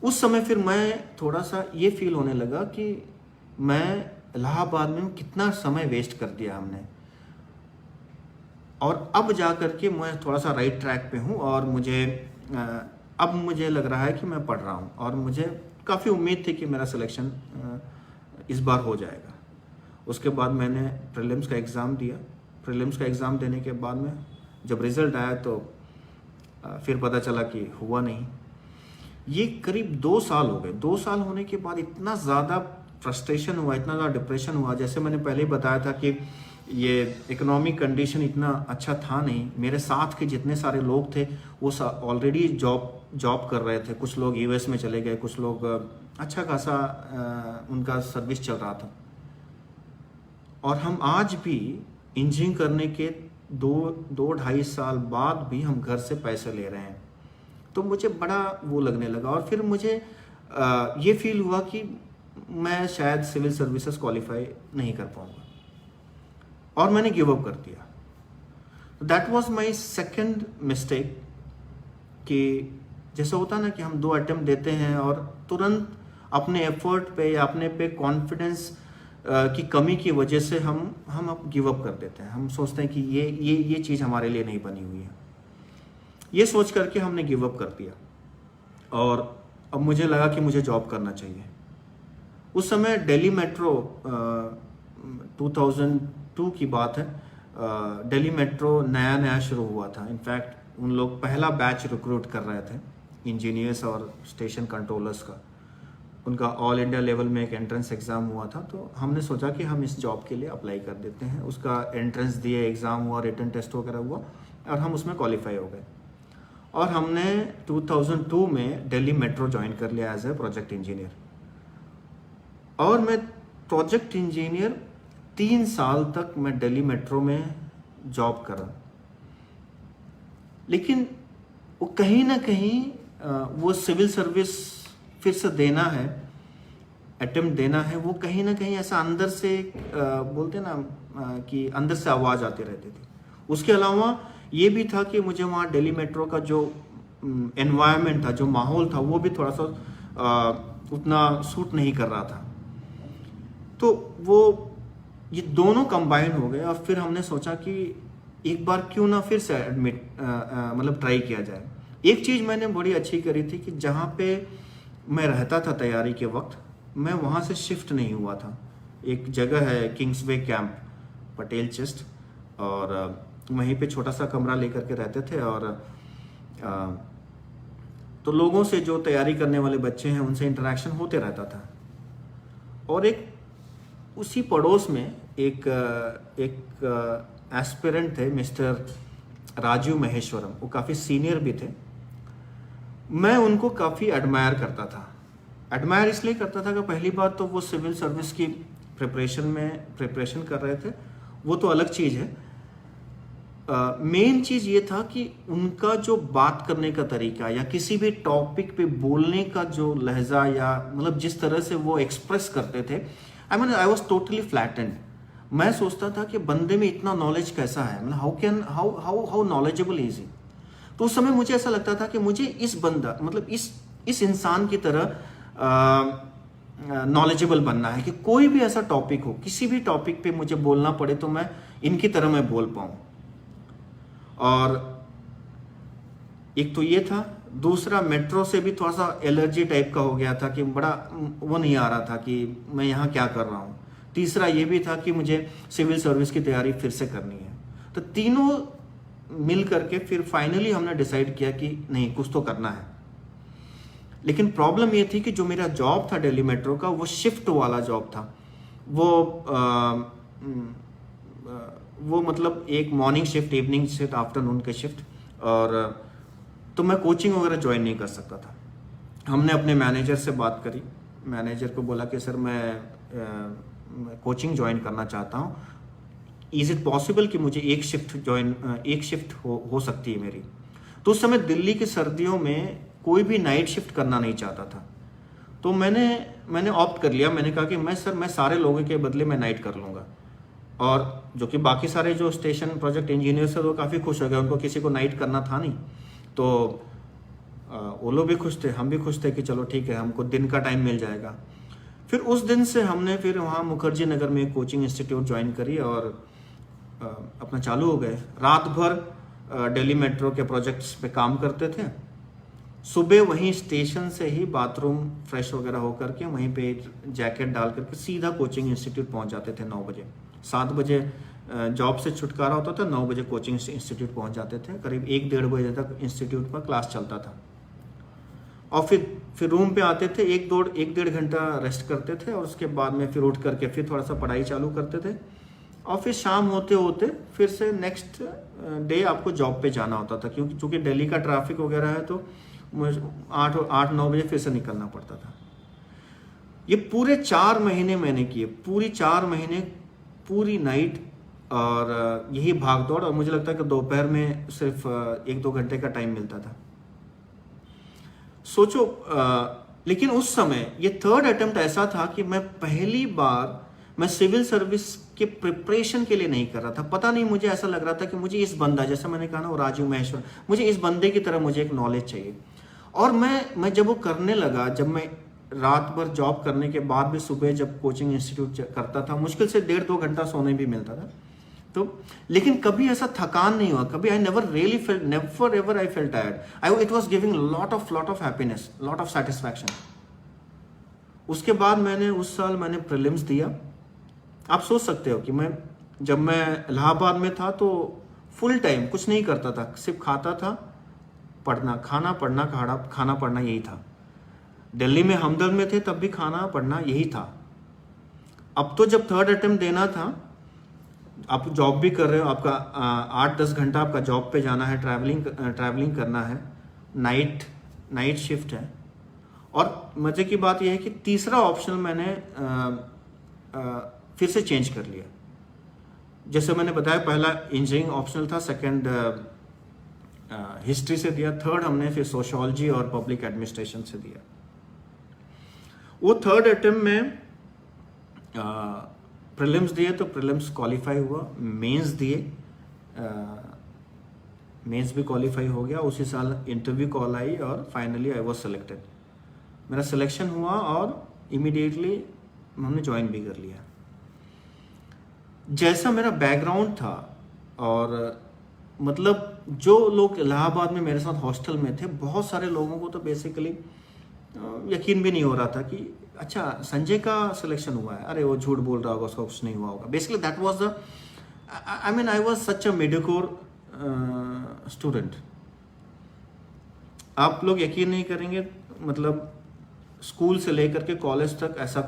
उस समय फिर मैं थोड़ा सा ये फील होने लगा कि मैं इलाहाबाद में कितना समय वेस्ट कर दिया हमने, और अब जा कर के मैं थोड़ा सा राइट ट्रैक पे हूँ, और अब मुझे लग रहा है कि मैं पढ़ रहा हूँ, और मुझे काफ़ी उम्मीद थी कि मेरा सिलेक्शन इस बार हो जाएगा। उसके बाद मैंने प्रीलिम्स का एग्ज़ाम दिया। प्रीलिम्स का एग्ज़ाम देने के बाद में जब रिज़ल्ट आया तो फिर पता चला कि हुआ नहीं। ये करीब 2 साल हो गए। 2 साल होने के बाद इतना ज़्यादा फ्रस्ट्रेशन हुआ, इतना ज़्यादा डिप्रेशन हुआ। जैसे मैंने पहले ही बताया था कि ये इकोनॉमिक कंडीशन इतना अच्छा था नहीं। मेरे साथ के जितने सारे लोग थे वो ऑलरेडी जॉब कर रहे थे। कुछ लोग US में चले गए, कुछ लोग अच्छा खासा उनका सर्विस चल रहा था। और हम आज भी इंजीनियरिंग करने के 2-2.5 साल बाद भी हम घर से पैसे ले रहे हैं। तो मुझे बड़ा वो लगने लगा, और फिर मुझे ये फील हुआ कि मैं शायद सिविल सर्विसेज क्वालिफाई नहीं कर पाऊंगा, और मैंने गिव अप कर दिया। That was my second mistake, कि जैसे होता ना कि हम 2 अटेम्प्ट देते हैं और तुरंत अपने एफर्ट पे या अपने पे कॉन्फिडेंस की कमी की वजह से हम अब गिव अप कर देते हैं। हम सोचते हैं कि ये चीज़ हमारे लिए नहीं बनी हुई है। ये सोच करके हमने गिव अप कर दिया, और अब मुझे लगा कि मुझे जॉब करना चाहिए। उस समय दिल्ली मेट्रो 2002 की बात है, दिल्ली मेट्रो नया नया शुरू हुआ था। इनफैक्ट उन लोग पहला बैच रिक्रूट कर रहे थे इंजीनियर्स और स्टेशन कंट्रोलर्स का। उनका ऑल इंडिया लेवल में एक एंट्रेंस एग्ज़ाम हुआ था, तो हमने सोचा कि हम इस जॉब के लिए अप्लाई कर देते हैं। उसका एंट्रेंस दिए, एग्ज़ाम हुआ, रिटन टेस्ट वगैरह हुआ, और हम उसमें क्वालिफाई हो गए। और हमने 2002 में दिल्ली मेट्रो ज्वाइन कर लिया एज ए प्रोजेक्ट इंजीनियर। और मैं प्रोजेक्ट इंजीनियर 3 साल तक मैं दिल्ली मेट्रो में जॉब करा। लेकिन वो कहीं ना कहीं वो सिविल सर्विस फिर से देना है, अटेम्प्ट देना है, वो कहीं ना कहीं ऐसा अंदर से बोलते ना कि अंदर से आवाज़ आती रहती थी। उसके अलावा ये भी था कि मुझे वहाँ दिल्ली मेट्रो का जो एनवायरनमेंट था, जो माहौल था, वो भी थोड़ा सा उतना सूट नहीं कर रहा था। तो वो ये दोनों कंबाइन हो गए, और फिर हमने सोचा कि एक बार क्यों ना फिर से मतलब ट्राई किया जाए। एक चीज़ मैंने बड़ी अच्छी करी थी कि जहाँ पे मैं रहता था तैयारी के वक्त, मैं वहाँ से शिफ्ट नहीं हुआ था। एक जगह है किंग्सवे कैंप, पटेल चेस्ट, और वहीं पे छोटा सा कमरा लेकर के रहते थे। और तो लोगों से, जो तैयारी करने वाले बच्चे हैं, उनसे इंटरेक्शन होते रहता था। और एक उसी पड़ोस में एक एस्पिरेंट थे, मिस्टर राजीव महेश्वरम। वो काफ़ी सीनियर भी थे। मैं उनको काफ़ी एडमायर करता था। एडमायर इसलिए करता था कि पहली बात तो वो सिविल सर्विस की प्रिपरेशन कर रहे थे, वो तो अलग चीज़ है। मेन चीज़ ये था कि उनका जो बात करने का तरीका, या किसी भी टॉपिक पे बोलने का जो लहजा, या मतलब जिस तरह से वो एक्सप्रेस करते थे, आई वॉज टोटली फ्लैटेंड। मैं सोचता था कि बंदे में इतना नॉलेज कैसा है, मतलब हाउ नॉलेजेबल इज ही। तो उस समय मुझे ऐसा लगता था कि मुझे इस बंदा, मतलब इस इंसान की तरह नॉलेजेबल बनना है, कि कोई भी ऐसा टॉपिक हो, किसी भी टॉपिक पे मुझे बोलना पड़े तो मैं इनकी तरह मैं बोल पाऊँ। और एक तो ये था, दूसरा मेट्रो से भी थोड़ा सा एलर्जी टाइप का हो गया था, कि बड़ा वो नहीं आ रहा था कि मैं यहाँ क्या कर रहा हूँ। तीसरा ये भी था कि मुझे सिविल सर्विस की तैयारी फिर से करनी है। तो तीनों मिल करके फिर फाइनली हमने डिसाइड किया कि नहीं, कुछ तो करना है। लेकिन प्रॉब्लम ये थी कि जो मेरा जॉब था दिल्ली मेट्रो का, वो शिफ्ट वाला जॉब था। वो मतलब एक morning shift, evening shift, afternoon के शिफ्ट। और तो मैं कोचिंग वगैरह ज्वाइन नहीं कर सकता था। हमने अपने मैनेजर से बात करी, मैनेजर को बोला कि सर मैं कोचिंग ज्वाइन करना चाहता हूँ, इज़ इट पॉसिबल कि मुझे एक शिफ्ट हो सकती है मेरी। तो उस समय दिल्ली की सर्दियों में कोई भी नाइट शिफ्ट करना नहीं चाहता था। तो मैंने ऑप्ट कर लिया। मैंने कहा कि मैं सारे लोगों के बदले मैं नाइट कर लूँगा। और जो कि बाकी सारे जो स्टेशन प्रोजेक्ट इंजीनियर्स है वो काफ़ी खुश हो गए, उनको किसी को नाइट करना था नहीं। तो वो लोग भी खुश थे, हम भी खुश थे कि चलो ठीक है, हमको दिन का टाइम मिल जाएगा। फिर उस दिन से हमने फिर वहाँ मुखर्जी नगर में एक कोचिंग इंस्टीट्यूट ज्वाइन करी, और अपना चालू हो गए। रात भर दिल्ली मेट्रो के प्रोजेक्ट्स पे काम करते थे। सुबह वहीं स्टेशन से ही बाथरूम फ्रेश वगैरह होकर के वहीं पे जैकेट डाल करके सीधा कोचिंग इंस्टीट्यूट पहुंच जाते थे 9 बजे। 7 बजे जॉब से छुटकारा होता था, 9 बजे कोचिंग इंस्टीट्यूट पहुंच जाते थे। करीब 1-1.5 बजे तक इंस्टीट्यूट पर क्लास चलता था। और फिर रूम पे आते थे, 1-1.5 घंटा रेस्ट करते थे, और उसके बाद में फिर उठ करके फिर थोड़ा सा पढ़ाई चालू करते थे। और फिर शाम होते होते फिर से नेक्स्ट डे आपको जॉब पे जाना होता था, क्योंकि चूँकि दिल्ली का ट्रैफिक वगैरह है, तो 8-9 बजे फिर से निकलना पड़ता था। ये पूरे 4 महीने मैंने किए, पूरी 4 महीने पूरी नाइट, और यही भाग दौड़। और मुझे लगता है कि दोपहर में सिर्फ 1-2 घंटे का टाइम मिलता था। सोचो लेकिन उस समय ये थर्ड अटेम्प्ट ऐसा था कि मैं पहली बार मैं सिविल सर्विस के प्रिपरेशन के लिए नहीं कर रहा था। पता नहीं, मुझे ऐसा लग रहा था कि मुझे इस बंदा, जैसे मैंने कहा ना वो राजीव महेश्वर, मुझे इस बंदे की तरह मुझे एक नॉलेज चाहिए। और मैं जब वो करने लगा, जब मैं रात भर जॉब करने के बाद भी सुबह जब कोचिंग इंस्टीट्यूट करता था, मुश्किल से 1.5-2 घंटा सोने भी मिलता था। तो लेकिन कभी ऐसा थकान नहीं हुआ, कभी I never really felt, never ever I felt tired. It was giving lot of happiness, lot of satisfaction. उसके बाद मैंने उस साल मैंने प्रीलिम्स दिया। आप सोच सकते हो कि जब मैं इलाहाबाद में था तो फुल टाइम कुछ नहीं करता था, सिर्फ खाता था, पढ़ना, खाना पढ़ना यही था। दिल्ली में हमदर्द में थे तब भी खाना पढ़ना यही था। अब तो जब थर्ड अटेम्प्ट देना था, आप जॉब भी कर रहे हो, आपका 8-10 घंटा आपका जॉब पे जाना है, ट्रैवलिंग करना है, नाइट शिफ्ट है। और मजे की बात यह है कि तीसरा ऑप्शन मैंने फिर से चेंज कर लिया। जैसे मैंने बताया, पहला इंजीनियरिंग ऑप्शनल था, सेकंड हिस्ट्री से दिया, थर्ड हमने फिर सोशियोलॉजी और पब्लिक एडमिनिस्ट्रेशन से दिया। वो थर्ड अटेम्प्ट में प्रीलिम्स दिए तो प्रीलिम्स क्वालिफाई हुआ, मेंस दिए, मेंस भी क्वालिफाई हो गया। उसी साल इंटरव्यू कॉल आई और फाइनली आई वाज सिलेक्टेड। मेरा सिलेक्शन हुआ और इमीडिएटली हमने ज्वाइन भी कर लिया। जैसा मेरा बैकग्राउंड था, और मतलब जो लोग इलाहाबाद में मेरे साथ हॉस्टल में थे, बहुत सारे लोगों को तो बेसिकली यकीन भी नहीं हो रहा था कि अच्छा संजय का सिलेक्शन हुआ है, अरे वो झूठ बोल रहा होगा, उसका कुछ नहीं हुआ होगा। Basically that was the, I was such a mediocre student. आप लोग यकीन नहीं करेंगे, मतलब स्कूल से लेकर के कॉलेज तक ऐसा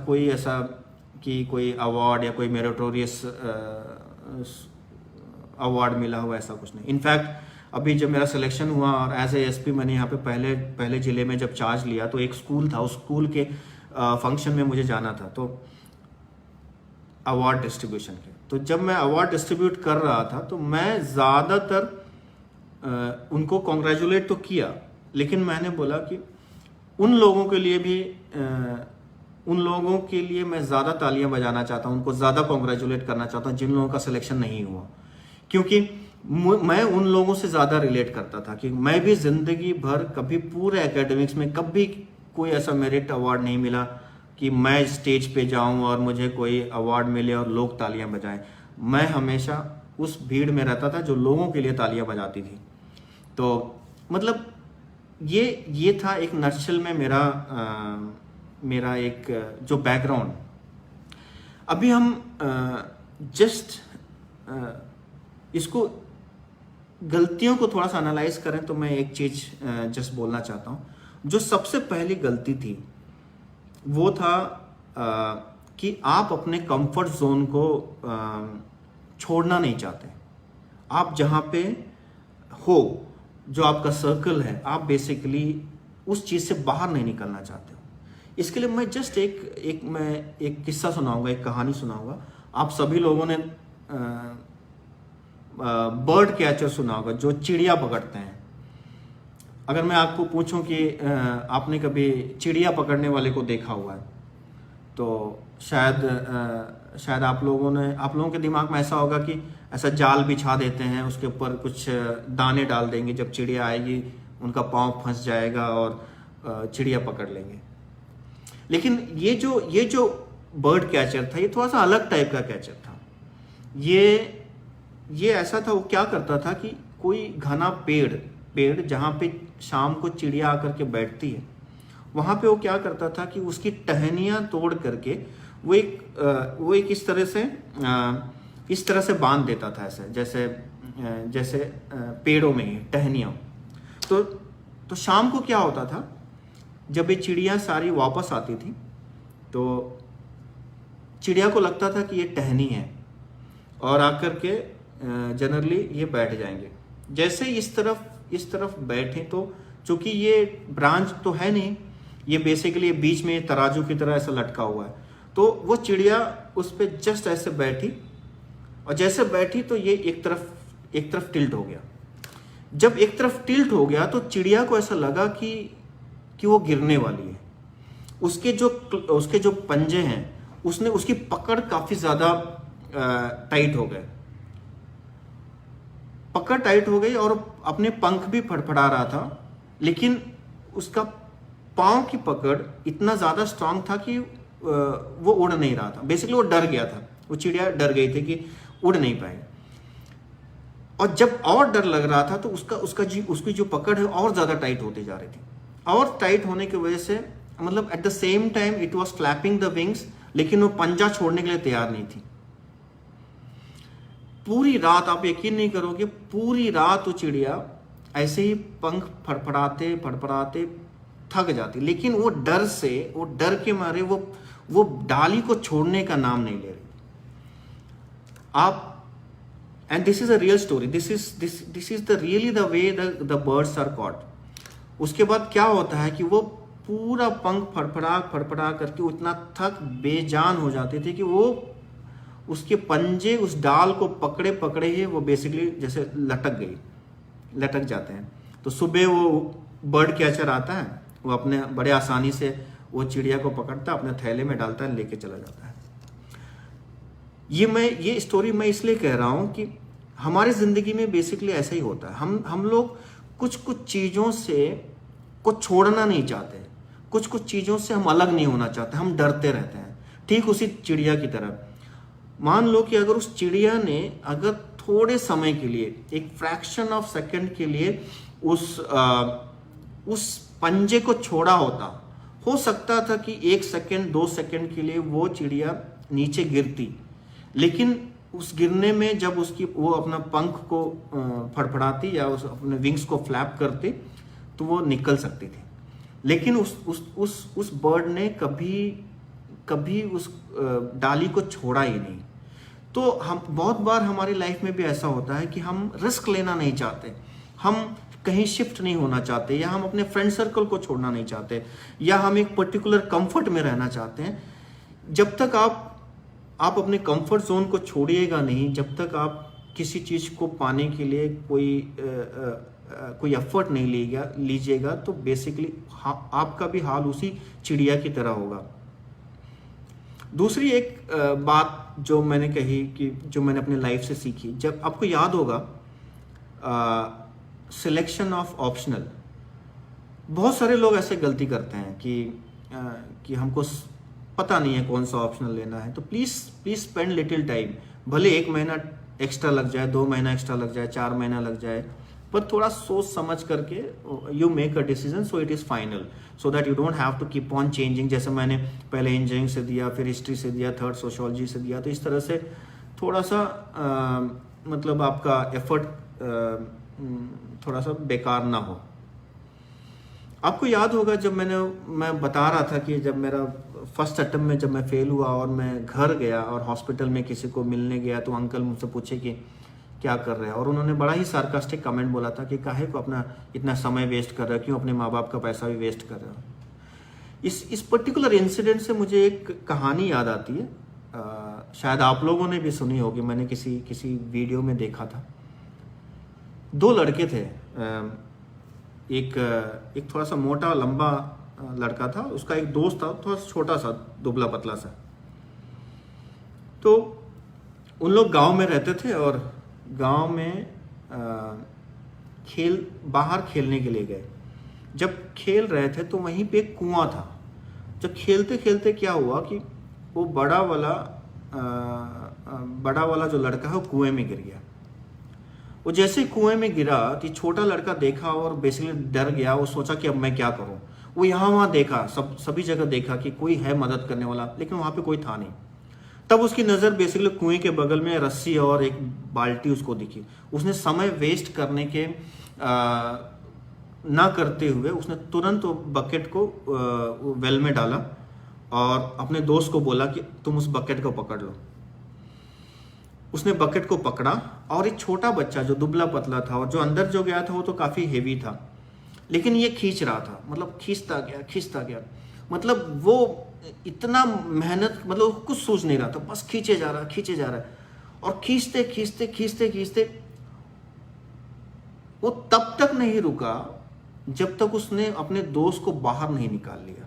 कि कोई अवार्ड या कोई मेरिटोरियस अवार्ड मिला हुआ, ऐसा कुछ नहीं। इनफैक्ट अभी जब मेरा सिलेक्शन हुआ और एज ए एसपी मैंने यहाँ पे पहले ज़िले में जब चार्ज लिया, तो एक स्कूल था, उस स्कूल के फंक्शन में मुझे जाना था, तो अवार्ड डिस्ट्रीब्यूशन के। तो जब मैं अवार्ड डिस्ट्रीब्यूट कर रहा था तो मैं ज़्यादातर उनको कॉन्ग्रेचुलेट तो किया, लेकिन मैंने बोला कि उन लोगों के लिए मैं ज़्यादा तालियां बजाना चाहता हूं, उनको ज़्यादा कॉन्ग्रेचुलेट करना चाहता हूं जिन लोगों का सिलेक्शन नहीं हुआ। क्योंकि मैं उन लोगों से ज़्यादा रिलेट करता था कि मैं भी ज़िंदगी भर कभी पूरे एकेडमिक्स में कभी कोई ऐसा मेरिट अवार्ड नहीं मिला कि मैं स्टेज पे जाऊं और मुझे कोई अवार्ड मिले और लोग तालियां बजाएं। मैं हमेशा उस भीड़ में रहता था जो लोगों के लिए तालियां बजाती थी। तो मतलब ये था एक नटशेल में मेरा एक जो बैकग्राउंड। अभी हम जस्ट इसको गलतियों को थोड़ा सा एनालाइज करें तो मैं एक चीज जस्ट बोलना चाहता हूं। जो सबसे पहली गलती थी वो था कि आप अपने कंफर्ट जोन को छोड़ना नहीं चाहते। आप जहां पे हो, जो आपका सर्कल है, आप बेसिकली उस चीज से बाहर नहीं निकलना चाहते हो। इसके लिए मैं जस्ट एक किस्सा सुनाऊंगा, एक कहानी सुनाऊंगा। आप सभी लोगों ने बर्ड कैचर सुना होगा, जो चिड़िया पकड़ते हैं। अगर मैं आपको पूछूं कि आपने कभी चिड़िया पकड़ने वाले को देखा हुआ है, तो शायद आप लोगों के दिमाग में ऐसा होगा कि ऐसा जाल बिछा देते हैं, उसके ऊपर कुछ दाने डाल देंगे, जब चिड़िया आएगी उनका पाँव फंस जाएगा और चिड़िया पकड़ लेंगे। लेकिन ये जो बर्ड कैचर था, ये थोड़ा सा अलग टाइप का कैचर था। ये ऐसा था, वो क्या करता था कि कोई घना पेड़ जहाँ पे शाम को चिड़िया आकर के बैठती है, वहाँ पे वो क्या करता था कि उसकी टहनियाँ तोड़ करके वो एक इस तरह से बांध देता था, ऐसे जैसे पेड़ों में ही टहनियाँ। तो शाम को क्या होता था, जब ये चिड़िया सारी वापस आती थी तो चिड़िया को लगता था कि ये टहनी है और आकर के जनरली ये बैठ जाएंगे। जैसे इस तरफ बैठे तो चूंकि ये ब्रांच तो है नहीं, ये बेसिकली बीच में तराजू की तरह ऐसा लटका हुआ है, तो वो चिड़िया उस पर जस्ट ऐसे बैठी, और जैसे बैठी तो ये एक तरफ टिल्ट हो गया। जब एक तरफ टिल्ट हो गया तो चिड़िया को ऐसा लगा कि वो गिरने वाली है। उसके जो पंजे हैं उसने उसकी पकड़ काफी ज्यादा टाइट हो गए, पकड़ टाइट हो गई और अपने पंख भी फड़फड़ा रहा था, लेकिन उसका पांव की पकड़ इतना ज्यादा स्ट्रांग था कि वो उड़ नहीं रहा था। बेसिकली वो डर गया था, वो चिड़िया डर गई थी कि उड़ नहीं पाएगी। और जब और डर लग रहा था तो उसकी जो पकड़ है और ज्यादा टाइट होती जा रही थी, और टाइट होने की वजह से मतलब at the same time it was flapping the wings, लेकिन वो पंजा छोड़ने के लिए तैयार नहीं थी। पूरी रात, आप यकीन नहीं करोगे, पूरी रात वो चिड़िया ऐसे ही पंख फड़फड़ाते फड़फड़ाते थक जाती, लेकिन वो डर के मारे वो डाली को छोड़ने का नाम नहीं ले रही। आप, and this is a real story, this is the really the way the birds are caught. उसके बाद क्या होता है कि वो पूरा पंख फड़फड़ा करके उतना थक बेजान हो जाते थे कि वो उसके पंजे उस डाल को पकड़े ही वो बेसिकली जैसे लटक जाते हैं। तो सुबह वो बर्ड कैचर आता है, वो अपने बड़े आसानी से वो चिड़िया को पकड़ता है, अपने थैले में डालता है, लेके चला जाता है। ये स्टोरी मैं इसलिए कह रहा हूं कि हमारी जिंदगी में बेसिकली ऐसा ही होता है। हम लोग कुछ चीजों से को छोड़ना नहीं चाहते, कुछ चीजों से हम अलग नहीं होना चाहते, हम डरते रहते हैं। ठीक उसी चिड़िया की तरह, मान लो कि अगर उस चिड़िया ने अगर थोड़े समय के लिए, एक फ्रैक्शन ऑफ सेकंड के लिए उस पंजे को छोड़ा होता, हो सकता था कि 1 सेकंड 2 सेकंड के लिए वो चिड़िया नीचे गिरती, लेकिन उस गिरने में जब वो अपना पंख को फड़फड़ाती या अपने विंग्स को फ्लैप करती तो वो निकल सकती थी। लेकिन उस बर्ड ने कभी उस डाली को छोड़ा ही नहीं। तो हम बहुत बार हमारी लाइफ में भी ऐसा होता है कि हम रिस्क लेना नहीं चाहते, हम कहीं शिफ्ट नहीं होना चाहते, या हम अपने फ्रेंड सर्कल को छोड़ना नहीं चाहते, या हम एक पर्टिकुलर कंफर्ट में रहना चाहते हैं। जब तक आप अपने कंफर्ट जोन को छोड़िएगा नहीं, जब तक आप किसी चीज को पाने के लिए कोई एफर्ट नहीं लीजिएगा, तो बेसिकली आपका भी हाल उसी चिड़िया की तरह होगा। दूसरी एक बात जो मैंने कही कि जो मैंने अपने लाइफ से सीखी, जब आपको याद होगा सिलेक्शन ऑफ ऑप्शनल, बहुत सारे लोग ऐसे गलती करते हैं कि हमको पता नहीं है कौन सा ऑप्शनल लेना है, तो प्लीज स्पेंड लिटिल टाइम, भले 1 महीना एक्स्ट्रा लग जाए, 2 महीना एक्स्ट्रा लग जाए, 4 महीना लग जाए, पर थोड़ा सोच समझ करके you make a decision so it is final, so that you don't have to keep on changing. जैसे मैंने पहले इंजीनियरिंग से दिया, फिर हिस्ट्री से दिया, थर्ड सोशियोलॉजी से दिया, तो इस तरह से थोड़ा सा मतलब आपका एफर्ट थोड़ा सा बेकार ना हो। आपको याद होगा जब मैं बता रहा था कि जब मेरा फर्स्ट अटेम्प्ट में जब मैं फेल हुआ और मैं घर गया और हॉस्पिटल में किसी को मिलने गया, तो अंकल मुझसे पूछे कि क्या कर रहे हैं, और उन्होंने बड़ा ही सार्कास्टिक कमेंट बोला था कि काहे को अपना इतना समय वेस्ट कर रहे हो, क्यों अपने माँ बाप का पैसा भी वेस्ट कर रहे हो। इस पर्टिकुलर इंसिडेंट से मुझे एक कहानी याद आती है, शायद आप लोगों ने भी सुनी होगी, मैंने किसी वीडियो में देखा था। 2 लड़के थे, एक थोड़ा सा मोटा लंबा लड़का था, उसका एक दोस्त था थोड़ा छोटा सा दुबला पतला सा। तो उन लोग गांव में रहते थे और गांव में बाहर खेलने के लिए गए। जब खेल रहे थे तो वहीं पे एक कुआं था। जब खेलते खेलते क्या हुआ कि वो बड़ा वाला जो लड़का है वो कुएं में गिर गया। वो जैसे कुएं में गिरा तो छोटा लड़का देखा और बेसिकली डर गया। वो सोचा कि अब मैं क्या करूं। वो यहाँ वहां देखा, सभी जगह देखा कि कोई है मदद करने वाला, लेकिन वहां पे कोई था नहीं। तब उसकी नजर बेसिकली कुएं के बगल में रस्सी और एक बाल्टी उसको दिखी। उसने समय वेस्ट करने के ना करते हुए उसने तुरंत वो बकेट को वेल में डाला और अपने दोस्त को बोला कि तुम उस बकेट को पकड़ लो। उसने बकेट को पकड़ा और एक छोटा बच्चा जो दुबला पतला था और जो अंदर जो गया था वो तो काफी हेवी था, लेकिन ये खींच रहा था, मतलब खींचता गया, मतलब वो इतना मेहनत, मतलब कुछ सूझ नहीं रहा था, बस खींचे जा रहा है और खींचते वो तब तक नहीं रुका जब तक उसने अपने दोस्त को बाहर नहीं निकाल लिया।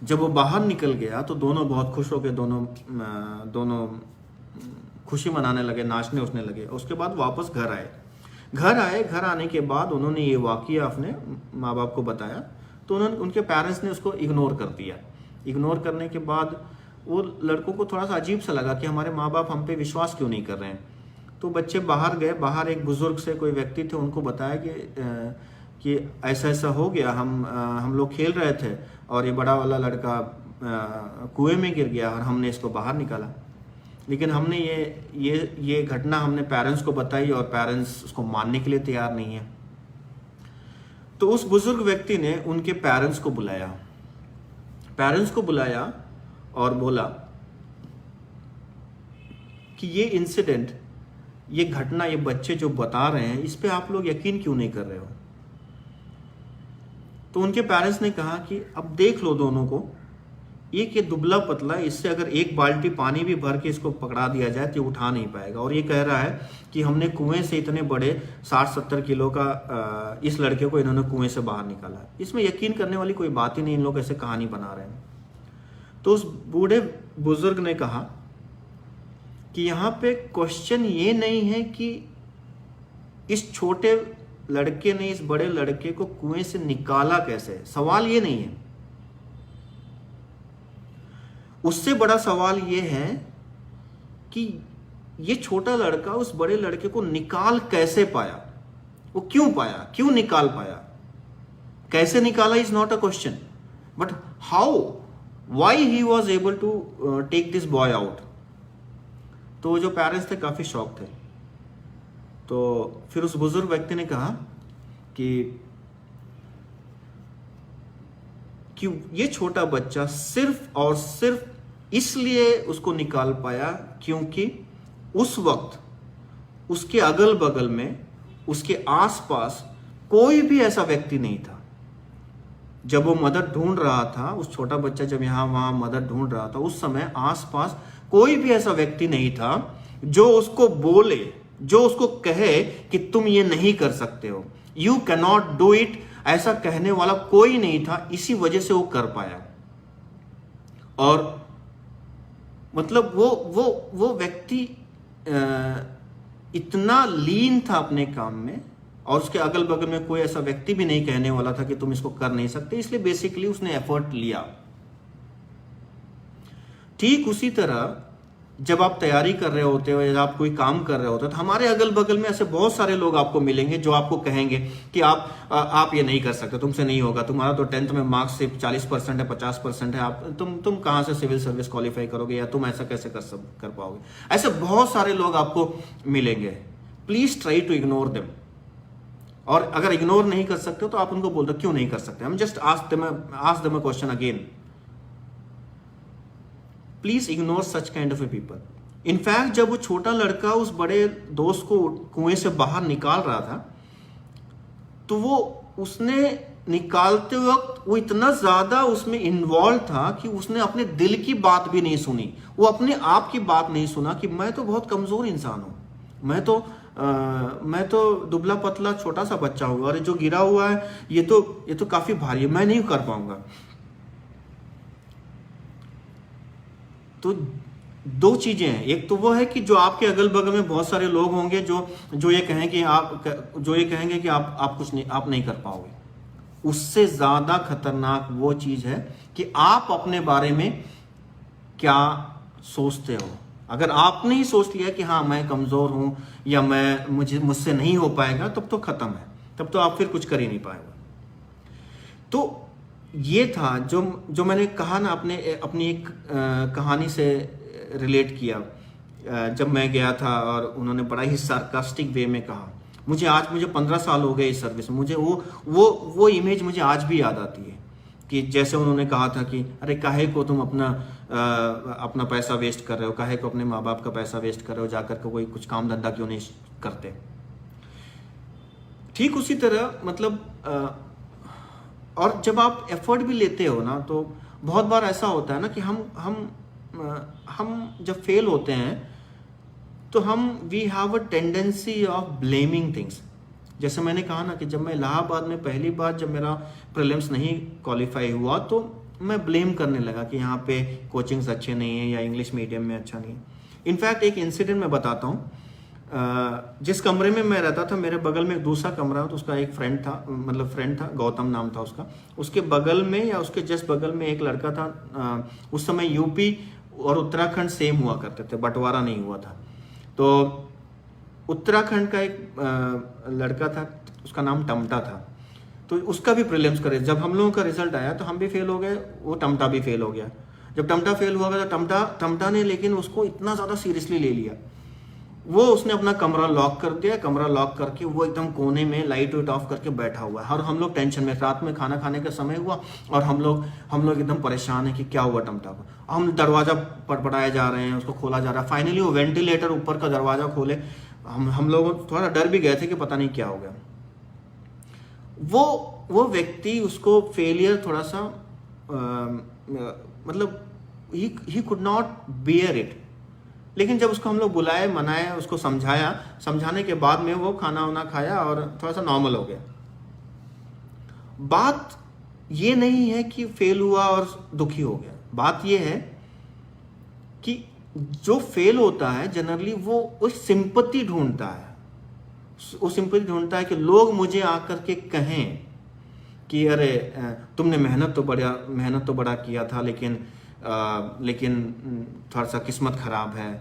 जब वो बाहर निकल गया तो दोनों बहुत खुश हो गए, दोनों खुशी मनाने लगे, नाचने उठने लगे। उसके बाद वापस घर आए। घर आने के बाद उन्होंने ये वाकया अपने माँ बाप को बताया, तो उनके पेरेंट्स ने उसको इग्नोर कर दिया। इग्नोर करने के बाद वो लड़कों को थोड़ा सा अजीब सा लगा कि हमारे माँ बाप हम पे विश्वास क्यों नहीं कर रहे हैं। तो बच्चे बाहर गए। बाहर एक बुजुर्ग से कोई व्यक्ति थे, उनको बताया कि ऐसा ऐसा हो गया, हम लोग खेल रहे थे और ये बड़ा वाला लड़का कुएं में गिर गया और हमने इसको बाहर निकाला। लेकिन हमने ये घटना हमने पेरेंट्स को बताई और पेरेंट्स उसको मानने के लिए तैयार नहीं है। तो उस बुजुर्ग व्यक्ति ने उनके पेरेंट्स को बुलाया और बोला कि ये इंसिडेंट, ये घटना, ये बच्चे जो बता रहे हैं, इस पे आप लोग यकीन क्यों नहीं कर रहे हो। तो उनके पेरेंट्स ने कहा कि अब देख लो दोनों को, एक ये दुबला पतला, इससे अगर एक बाल्टी पानी भी भर के इसको पकड़ा दिया जाए तो उठा नहीं पाएगा। और ये कह रहा है कि हमने कुएं से इतने बड़े 60-70 किलो का इस लड़के को इन्होंने कुएं से बाहर निकाला। इसमें यकीन करने वाली कोई बात ही नहीं, इन लोग ऐसे कहानी बना रहे हैं। तो उस बूढ़े बुजुर्ग ने कहा कि यहाँ पे क्वेश्चन ये नहीं है कि इस छोटे लड़के ने इस बड़े लड़के को कुएं से निकाला कैसे, सवाल ये नहीं है। उससे बड़ा सवाल ये है कि ये छोटा लड़का उस बड़े लड़के को निकाल कैसे पाया, वो क्यों पाया, क्यों निकाल पाया। कैसे निकाला is not a question, but how, why he was able to take this boy out. तो जो पेरेंट्स थे काफी शॉक थे। तो फिर उस बुजुर्ग व्यक्ति ने कहा कि ये छोटा बच्चा सिर्फ और सिर्फ इसलिए उसको निकाल पाया क्योंकि उस वक्त उसके अगल बगल में, उसके आसपास कोई भी ऐसा व्यक्ति नहीं था। जब वो मदद ढूंढ रहा था, उस छोटा बच्चा जब यहां वहां मदद ढूंढ रहा था, उस समय आसपास कोई भी ऐसा व्यक्ति नहीं था जो उसको बोले, जो उसको कहे कि तुम ये नहीं कर सकते हो, you can not do it, ऐसा कहने वाला कोई नहीं था। इसी वजह से वो कर पाया। और मतलब वो व्यक्ति इतना लीन था अपने काम में, और उसके अगल बगल में कोई ऐसा व्यक्ति भी नहीं कहने वाला था कि तुम इसको कर नहीं सकते, इसलिए बेसिकली उसने एफर्ट लिया। ठीक उसी तरह जब आप तैयारी कर रहे होते हो या आप कोई काम कर रहे होते हो, तो हमारे अगल बगल में ऐसे बहुत सारे लोग आपको मिलेंगे जो आपको कहेंगे कि आप ये नहीं कर सकते, तुमसे नहीं होगा, तुम्हारा तो 10th में मार्क्स सिर्फ 40% है, 50% है, आप तुम कहां से सिविल सर्विस क्वालिफाई करोगे, या तुम ऐसा कैसे कर पाओगे। ऐसे बहुत सारे लोग आपको मिलेंगे। Please try to ignore them. और अगर इग्नोर नहीं कर सकते हो तो आप उनको बोल दो क्यों नहीं कर सकते। हम just ask them a question again. Please ignore such kind of A people. In fact जब वो छोटा लड़का उस बड़े दोस्त को कुएं से बाहर निकाल रहा था, तो वो उसने निकालते वक्त वो इतना ज्यादा उसमें इन्वॉल्व था कि उसने अपने दिल की बात भी नहीं सुनी, वो अपने आप की बात नहीं सुना कि मैं तो बहुत कमजोर इंसान हूं, मैं तो दुबला पतला छोटा सा बच्चा हूँ, और जो गिरा हुआ है ये तो काफी भारी है, मैं नहीं कर पाऊंगा। तो दो चीजें हैं। एक तो वो है कि जो आपके अगल बगल में बहुत सारे लोग होंगे जो ये कहेंगे कि आप कुछ नहीं, आप नहीं कर पाओगे। उससे ज्यादा खतरनाक वो चीज है कि आप अपने बारे में क्या सोचते हो। अगर आपने ही सोच लिया कि हाँ मैं कमजोर हूं या मुझसे नहीं हो पाएगा, तब तो खत्म है, तब तो आप फिर कुछ कर ही नहीं पाएगा। तो ये था जो मैंने कहा ना, अपनी एक कहानी से रिलेट किया। जब मैं गया था और उन्होंने बड़ा ही सार्कास्टिक वे में कहा, मुझे 15 साल हो गए इस सर्विस में, मुझे वो इमेज मुझे आज भी याद आती है कि जैसे उन्होंने कहा था कि अरे काहे को तुम अपना पैसा वेस्ट कर रहे हो, काहे को अपने माँ बाप का पैसा वेस्ट कर रहे हो, जाकर के कोई कुछ काम धंधा क्यों नहीं करते। ठीक उसी तरह मतलब और जब आप एफर्ट भी लेते हो ना, तो बहुत बार ऐसा होता है ना कि हम जब फेल होते हैं तो we have a tendency of blaming things. जैसे मैंने कहा ना कि जब मैं इलाहाबाद में पहली बार जब मेरा प्रीलिम्स नहीं क्वालिफाई हुआ, तो मैं ब्लेम करने लगा कि यहाँ पे कोचिंग्स अच्छे नहीं हैं या इंग्लिश मीडियम में अच्छा नहीं है। इनफैक्ट एक इंसिडेंट मैं बताता हूँ। जिस कमरे में मैं रहता था, मेरे बगल में एक दूसरा कमरा, तो उसका एक फ्रेंड था, मतलब फ्रेंड था, गौतम नाम था उसका। उसके बगल में या उसके जस्ट बगल में एक लड़का था। उस समय यूपी और उत्तराखंड सेम हुआ करते थे, बंटवारा नहीं हुआ था। तो उत्तराखंड का एक लड़का था, उसका नाम टमटा था। तो उसका भी प्रीलिम्स करे, जब हम लोगों का रिजल्ट आया तो हम भी फेल हो गए, वो टमटा भी फेल हो गया। जब टमटा फेल हुआ तो टमटा ने लेकिन उसको इतना ज़्यादा सीरियसली ले लिया, वो उसने अपना कमरा लॉक कर दिया। कमरा लॉक करके वो एकदम कोने में लाइट वाइट ऑफ करके बैठा हुआ है, और हम लोग टेंशन में, रात में खाना खाने का समय हुआ और हम लोग एकदम परेशान है कि क्या हुआ टमटा को। हम दरवाजा पटपटाए जा रहे हैं, उसको खोला जा रहा है। फाइनली वो वेंटिलेटर ऊपर का दरवाजा खोले, हम लोग थोड़ा डर भी गए थे कि पता नहीं क्या हो गया। वो व्यक्ति, उसको फेलियर थोड़ा सा मतलब he could not bear it. लेकिन जब उसको हम लोग बुलाए, मनाए, उसको समझाया, समझाने के बाद में वो खाना वाना खाया और थोड़ा सा नॉर्मल हो गया। बात ये नहीं है कि फेल हुआ और दुखी हो गया। बात ये है कि जो फेल होता है जनरली वो उस सिंपैथी ढूंढता है, वो सिंपैथी ढूंढता है कि लोग मुझे आकर के कहें कि अरे तुमने मेहनत तो बड़ा किया था, लेकिन थोड़ा सा किस्मत खराब है।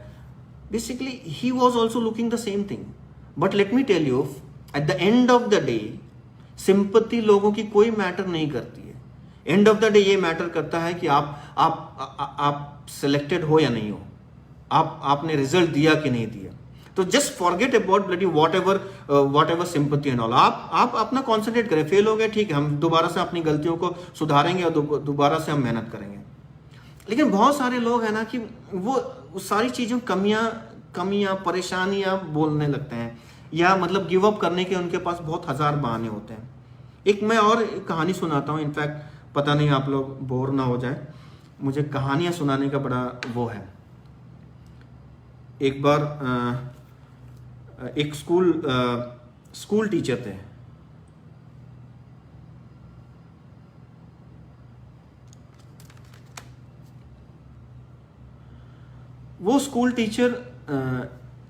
Basically he was also looking the same thing. But let me tell you, at the end of the day sympathy लोगों की कोई मैटर नहीं करती है। एंड ऑफ द डे ये मैटर करता है कि आप सिलेक्टेड हो या नहीं हो, आपने रिजल्ट दिया कि नहीं दिया। तो just forget about bloody what ever sympathy and all. आप अपना कॉन्सेंट्रेट करें। फेल हो गए, ठीक है, हम दोबारा से अपनी गलतियों को सुधारेंगे और दोबारा से हम मेहनत करेंगे। लेकिन बहुत सारे लोग हैं ना कि वो सारी चीज़ों कमियां परेशानियां बोलने लगते हैं, या मतलब गिव अप करने के उनके पास बहुत हजार बहाने होते हैं। एक मैं और एक कहानी सुनाता हूँ। इनफैक्ट पता नहीं आप लोग बोर ना हो जाए, मुझे कहानियां सुनाने का बड़ा वो है। एक बार एक स्कूल टीचर थे। वो स्कूल टीचर,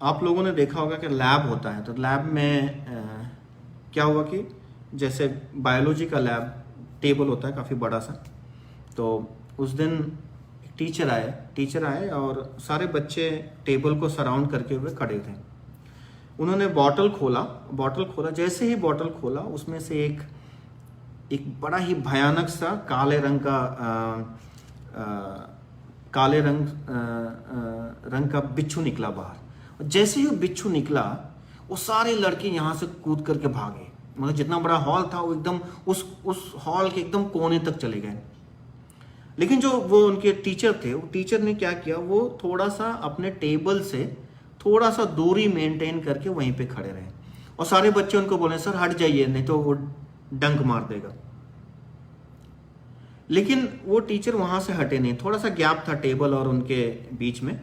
आप लोगों ने देखा होगा कि लैब होता है, तो लैब में क्या हुआ कि जैसे बायोलॉजी का लैब टेबल होता है काफ़ी बड़ा सा। तो उस दिन टीचर आए और सारे बच्चे टेबल को सराउंड करके हुए खड़े थे। उन्होंने बॉटल खोला। जैसे ही बॉटल खोला, उसमें से एक बड़ा ही भयानक सा काले रंग का बिच्छू निकला बाहर। जैसे ही बिच्छू निकला, वो सारे लड़के यहाँ से कूद करके भागे। मतलब जितना बड़ा हॉल था वो एकदम उस हॉल के एकदम कोने तक चले गए। लेकिन जो वो उनके टीचर थे, वो टीचर ने क्या किया, वो थोड़ा सा अपने टेबल से थोड़ा सा दूरी मेंटेन करके वहीं पे खड़े रहे, और सारे बच्चे उनको बोले सर हट जाइए नहीं तो वो डंक मार देगा। लेकिन वो टीचर वहां से हटे नहीं। थोड़ा सा गैप था टेबल और उनके बीच में,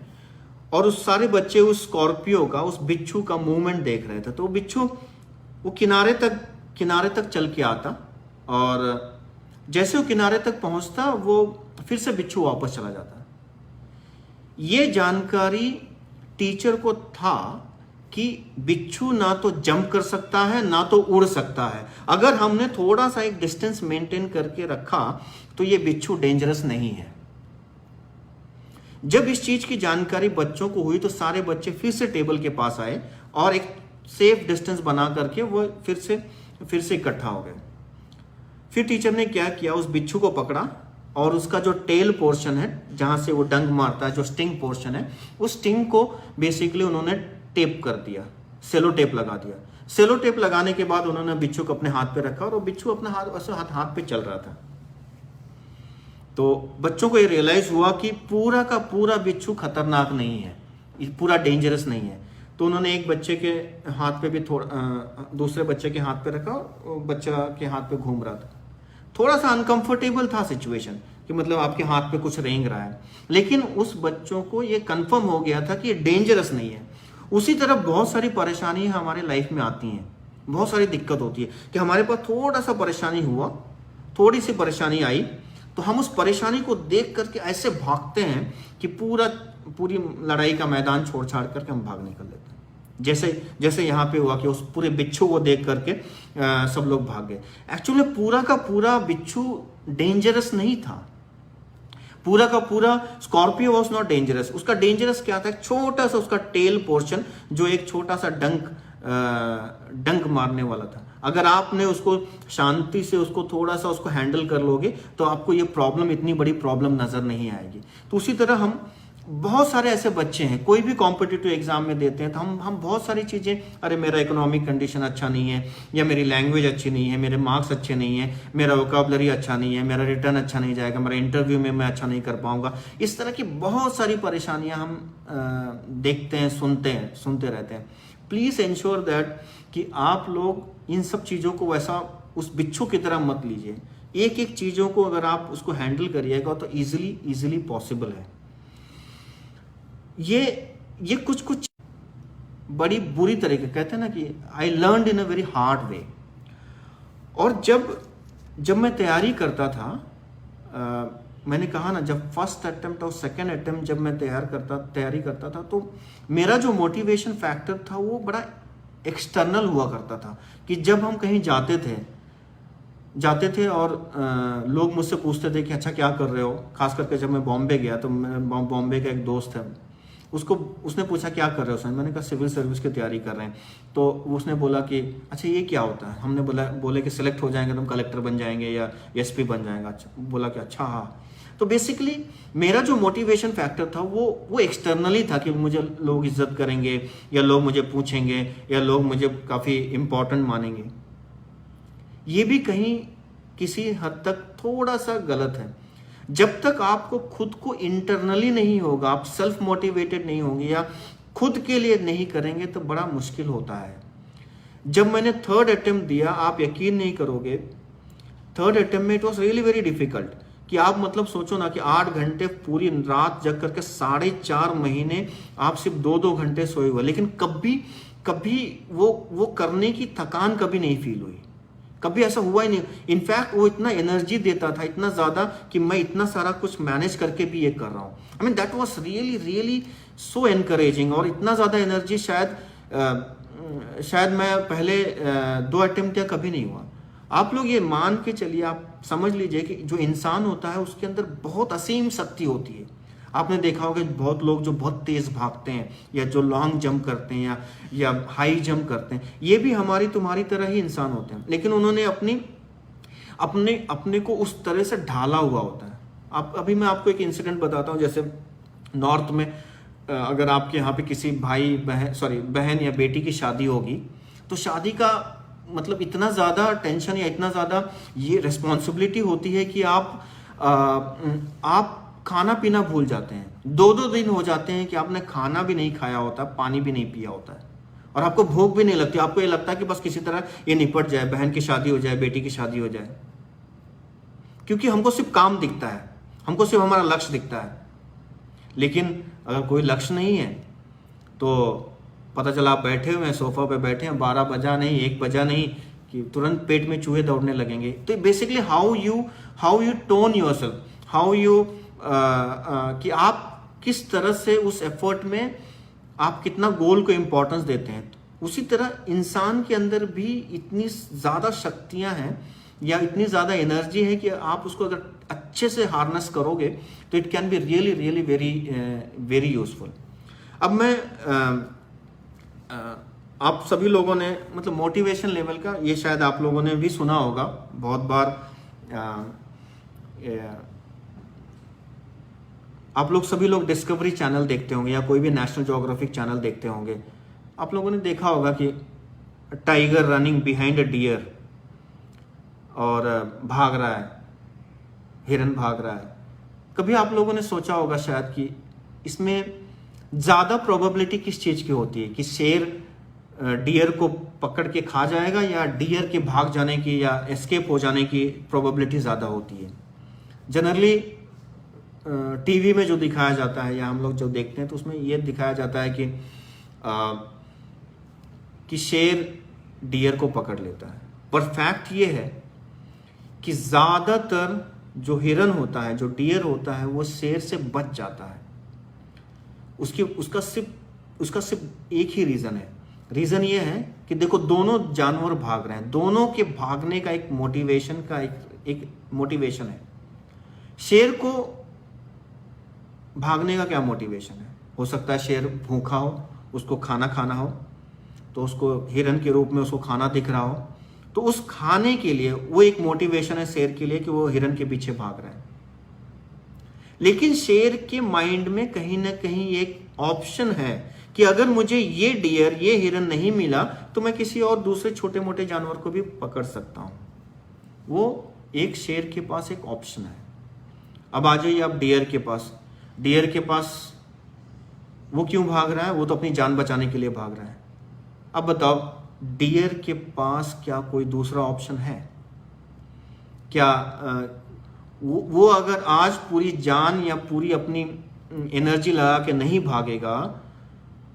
और उस सारे बच्चे उस स्कॉर्पियो का, उस बिच्छू का मूवमेंट देख रहे थे। तो बिच्छू वो किनारे तक चल के आता, और जैसे वो किनारे तक पहुंचता, वो फिर से बिच्छू वापस चला जाता। ये जानकारी टीचर को था कि बिच्छू ना तो जंप कर सकता है ना तो उड़ सकता है। अगर हमने थोड़ा सा एक डिस्टेंस मेंटेन करके रखा तो ये बिच्छू डेंजरस नहीं है। जब इस चीज की जानकारी बच्चों को हुई तो सारे बच्चे फिर से टेबल के पास आए और एक सेफ डिस्टेंस बना करके वो फिर से इकट्ठा हो गए। फिर टीचर ने क्या किया, उस बिच्छू को पकड़ा और उसका जो टेल पोर्शन है, जहां से वो डंक मारता है, जो स्टिंग पोर्शन है, उस स्टिंग को बेसिकली उन्होंने टेप कर दिया, सेलो टेप लगा दिया। सेलो टेप लगाने के बाद उन्होंने बिच्छू को अपने हाथ पे रखा और वो बिच्छू अपना हाथ पे चल रहा था। तो बच्चों को ये रियलाइज हुआ कि पूरा का पूरा बिच्छू खतरनाक नहीं है, पूरा डेंजरस नहीं है। तो उन्होंने एक बच्चे के हाथ पे भी दूसरे बच्चे के हाथ पे रखा और बच्चा के हाथ पे घूम रहा था। थोड़ा सा अनकंफर्टेबल था सिचुएशन कि मतलब आपके हाथ पे कुछ रेंग रहा है, लेकिन उस बच्चों को ये कंफर्म हो गया था कि ये डेंजरस नहीं है। उसी तरह बहुत सारी परेशानी हमारे लाइफ में आती हैं, बहुत सारी दिक्कत होती है कि हमारे पास थोड़ा सा परेशानी हुआ, थोड़ी सी परेशानी आई तो हम उस परेशानी को देख करके ऐसे भागते हैं कि पूरी लड़ाई का मैदान छोड़ छाड़ करके हम भाग निकल लेते हैं। जैसे जैसे यहाँ पे हुआ कि उस पूरे बिच्छू को देख करके सब लोग भाग गए। एक्चुअली पूरा का पूरा बिच्छू डेंजरस नहीं था, पूरा का पूरा स्कॉर्पियो वॉज नॉट डेंजरस। उसका डेंजरस क्या था, एक छोटा सा उसका टेल पोर्शन जो एक छोटा सा डंक मारने वाला था। अगर आपने उसको शांति से उसको थोड़ा सा उसको हैंडल कर लोगे तो आपको ये प्रॉब्लम, इतनी बड़ी प्रॉब्लम नजर नहीं आएगी। तो उसी तरह हम बहुत सारे ऐसे बच्चे हैं, कोई भी कॉम्पिटिटिव एग्जाम में देते हैं तो हम बहुत सारी चीजें, अरे मेरा इकोनॉमिक कंडीशन अच्छा नहीं है, या मेरी लैंग्वेज अच्छी नहीं है, मेरे मार्क्स अच्छे नहीं है, मेरा वोकैबुलरी अच्छा नहीं है, मेरा रिटर्न अच्छा नहीं जाएगा, मेरा इंटरव्यू में मैं अच्छा नहीं कर पाऊंगा। इस तरह की बहुत सारी परेशानियां हम देखते हैं, सुनते रहते हैं। प्लीज इंश्योर दैट कि आप लोग इन सब चीजों को वैसा उस बिच्छू की तरह मत लीजिए। एक एक चीजों को अगर आप उसको हैंडल करिएगा तो इजीली पॉसिबल है। ये कुछ बड़ी बुरी तरीके, कहते हैं ना कि I learned in a very hard way. और जब मैं तैयारी करता था, मैंने कहा ना, जब फर्स्ट अटेम्प्ट और सेकेंड अटेम्प्ट जब मैं तैयारी करता था तो मेरा जो मोटिवेशन फैक्टर था वो बड़ा एक्सटर्नल हुआ करता था। कि जब हम कहीं जाते थे और लोग मुझसे पूछते थे कि अच्छा क्या कर रहे हो, खास करके जब मैं बॉम्बे गया तो बॉम्बे का एक दोस्त है, उसने पूछा क्या कर रहे हो सर, मैंने कहा सिविल सर्विस की तैयारी कर रहे हैं। तो उसने बोला कि अच्छा ये क्या होता है, हमने बोले कि सिलेक्ट हो जाएंगे तुम कलेक्टर बन जाएंगे या एसपी बन जाएगा। अच्छा, बोला कि अच्छा हाँ। तो बेसिकली मेरा जो मोटिवेशन फैक्टर था वो एक्सटर्नली था कि मुझे लोग इज्जत करेंगे या लोग मुझे पूछेंगे या लोग मुझे काफ़ी इम्पोर्टेंट मानेंगे। ये भी कहीं किसी हद तक थोड़ा सा गलत है। जब तक आपको खुद को इंटरनली नहीं होगा, आप सेल्फ मोटिवेटेड नहीं होंगे या खुद के लिए नहीं करेंगे तो बड़ा मुश्किल होता है। जब मैंने थर्ड अटेम्प्ट दिया, आप यकीन नहीं करोगे, थर्ड अटेम्प्ट में it was really very difficult. कि आप मतलब सोचो ना कि 8 घंटे पूरी रात जग करके 4.5 महीने आप सिर्फ 2-2 घंटे सोए हुए, लेकिन कभी वो करने की थकान कभी नहीं फील हुई, कभी ऐसा हुआ ही नहीं। इनफैक्ट वो इतना एनर्जी देता था, इतना ज्यादा कि मैं इतना सारा कुछ मैनेज करके भी ये कर रहा हूँ। I mean that was really so encouraging. और इतना ज्यादा एनर्जी शायद मैं पहले 2 अटेम्प्ट या कभी नहीं हुआ। आप लोग ये मान के चलिए, आप समझ लीजिए कि जो इंसान होता है उसके अंदर बहुत असीम शक्ति होती है। आपने देखा होगा बहुत लोग जो बहुत तेज भागते हैं या जो लॉन्ग जंप करते हैं या हाई जंप करते हैं, ये भी हमारी तुम्हारी तरह ही इंसान होते हैं, लेकिन उन्होंने अपने को उस तरह से ढाला हुआ होता है। अभी मैं आपको एक इंसिडेंट बताता हूँ। जैसे नॉर्थ में अगर आपके यहाँ पे किसी बहन या बेटी की शादी होगी तो शादी का मतलब इतना ज़्यादा टेंशन या इतना ज़्यादा ये रिस्पॉन्सिबिलिटी होती है कि आप खाना पीना भूल जाते हैं। 2-2 दिन हो जाते हैं कि आपने खाना भी नहीं खाया होता, पानी भी नहीं पिया होता है, और आपको भूख भी नहीं लगती। आपको ये लगता है कि बस किसी तरह ये निपट जाए, बहन की शादी हो जाए, बेटी की शादी हो जाए, क्योंकि हमको सिर्फ काम दिखता है, हमको सिर्फ हमारा लक्ष्य दिखता है। लेकिन अगर कोई लक्ष्य नहीं है तो पता चला आप बैठे हुए हैं सोफा पे, बैठे हैं, 12 बजा नहीं, 1 बजा नहीं कि तुरंत पेट में चूहे दौड़ने लगेंगे। तो basically how you tone yourself, how you कि आप किस तरह से उस एफर्ट में आप कितना गोल को इंपॉर्टेंस देते हैं। उसी तरह इंसान के अंदर भी इतनी ज्यादा शक्तियां हैं या इतनी ज्यादा एनर्जी है कि आप उसको अगर अच्छे से हार्नेस करोगे तो it can be really very useful. अब मैं आप सभी लोगों ने मतलब मोटिवेशन लेवल का ये शायद आप लोगों ने भी सुना होगा बहुत बार। आप लोग सभी लोग डिस्कवरी चैनल देखते होंगे या कोई भी नेशनल ज्योग्राफिक चैनल देखते होंगे। आप लोगों ने देखा होगा कि tiger running behind a deer, और भाग रहा है, हिरन भाग रहा है। कभी आप लोगों ने सोचा होगा शायद कि इसमें ज्यादा प्रोबेबिलिटी किस चीज की होती है, कि शेर डियर को पकड़ के खा जाएगा या डियर के भाग जाने की या एस्केप हो जाने की प्रोबेबिलिटी ज्यादा होती है। जनरली टीवी में जो दिखाया जाता है या हम लोग जो देखते हैं तो उसमें यह दिखाया जाता है कि शेर डियर को पकड़ लेता है। पर फैक्ट ये है कि ज्यादातर जो हिरन होता है, जो डियर होता है, वो शेर से बच जाता है। उसका सिर्फ एक ही रीज़न है। रीज़न ये है कि देखो दोनों जानवर भाग रहे हैं, दोनों के भागने का एक मोटिवेशन है। शेर को भागने का क्या मोटिवेशन है? हो सकता है शेर भूखा हो, उसको खाना खाना हो, तो उसको हिरन के रूप में उसको खाना दिख रहा हो, तो उस खाने के लिए वो एक मोटिवेशन है शेर के लिए कि वो हिरन के पीछे भाग रहा है। लेकिन शेर के माइंड में कहीं ना कहीं एक ऑप्शन है कि अगर मुझे ये डियर, ये हिरन नहीं मिला तो मैं किसी और दूसरे छोटे मोटे जानवर को भी पकड़ सकता हूं। वो एक शेर के पास एक ऑप्शन है। अब आ जाइए आप डियर के पास। डियर के पास वो क्यों भाग रहा है? वो तो अपनी जान बचाने के लिए भाग रहा है। अब बताओ, डियर के पास क्या कोई दूसरा ऑप्शन है क्या? वो अगर आज पूरी जान या पूरी अपनी एनर्जी लगा के नहीं भागेगा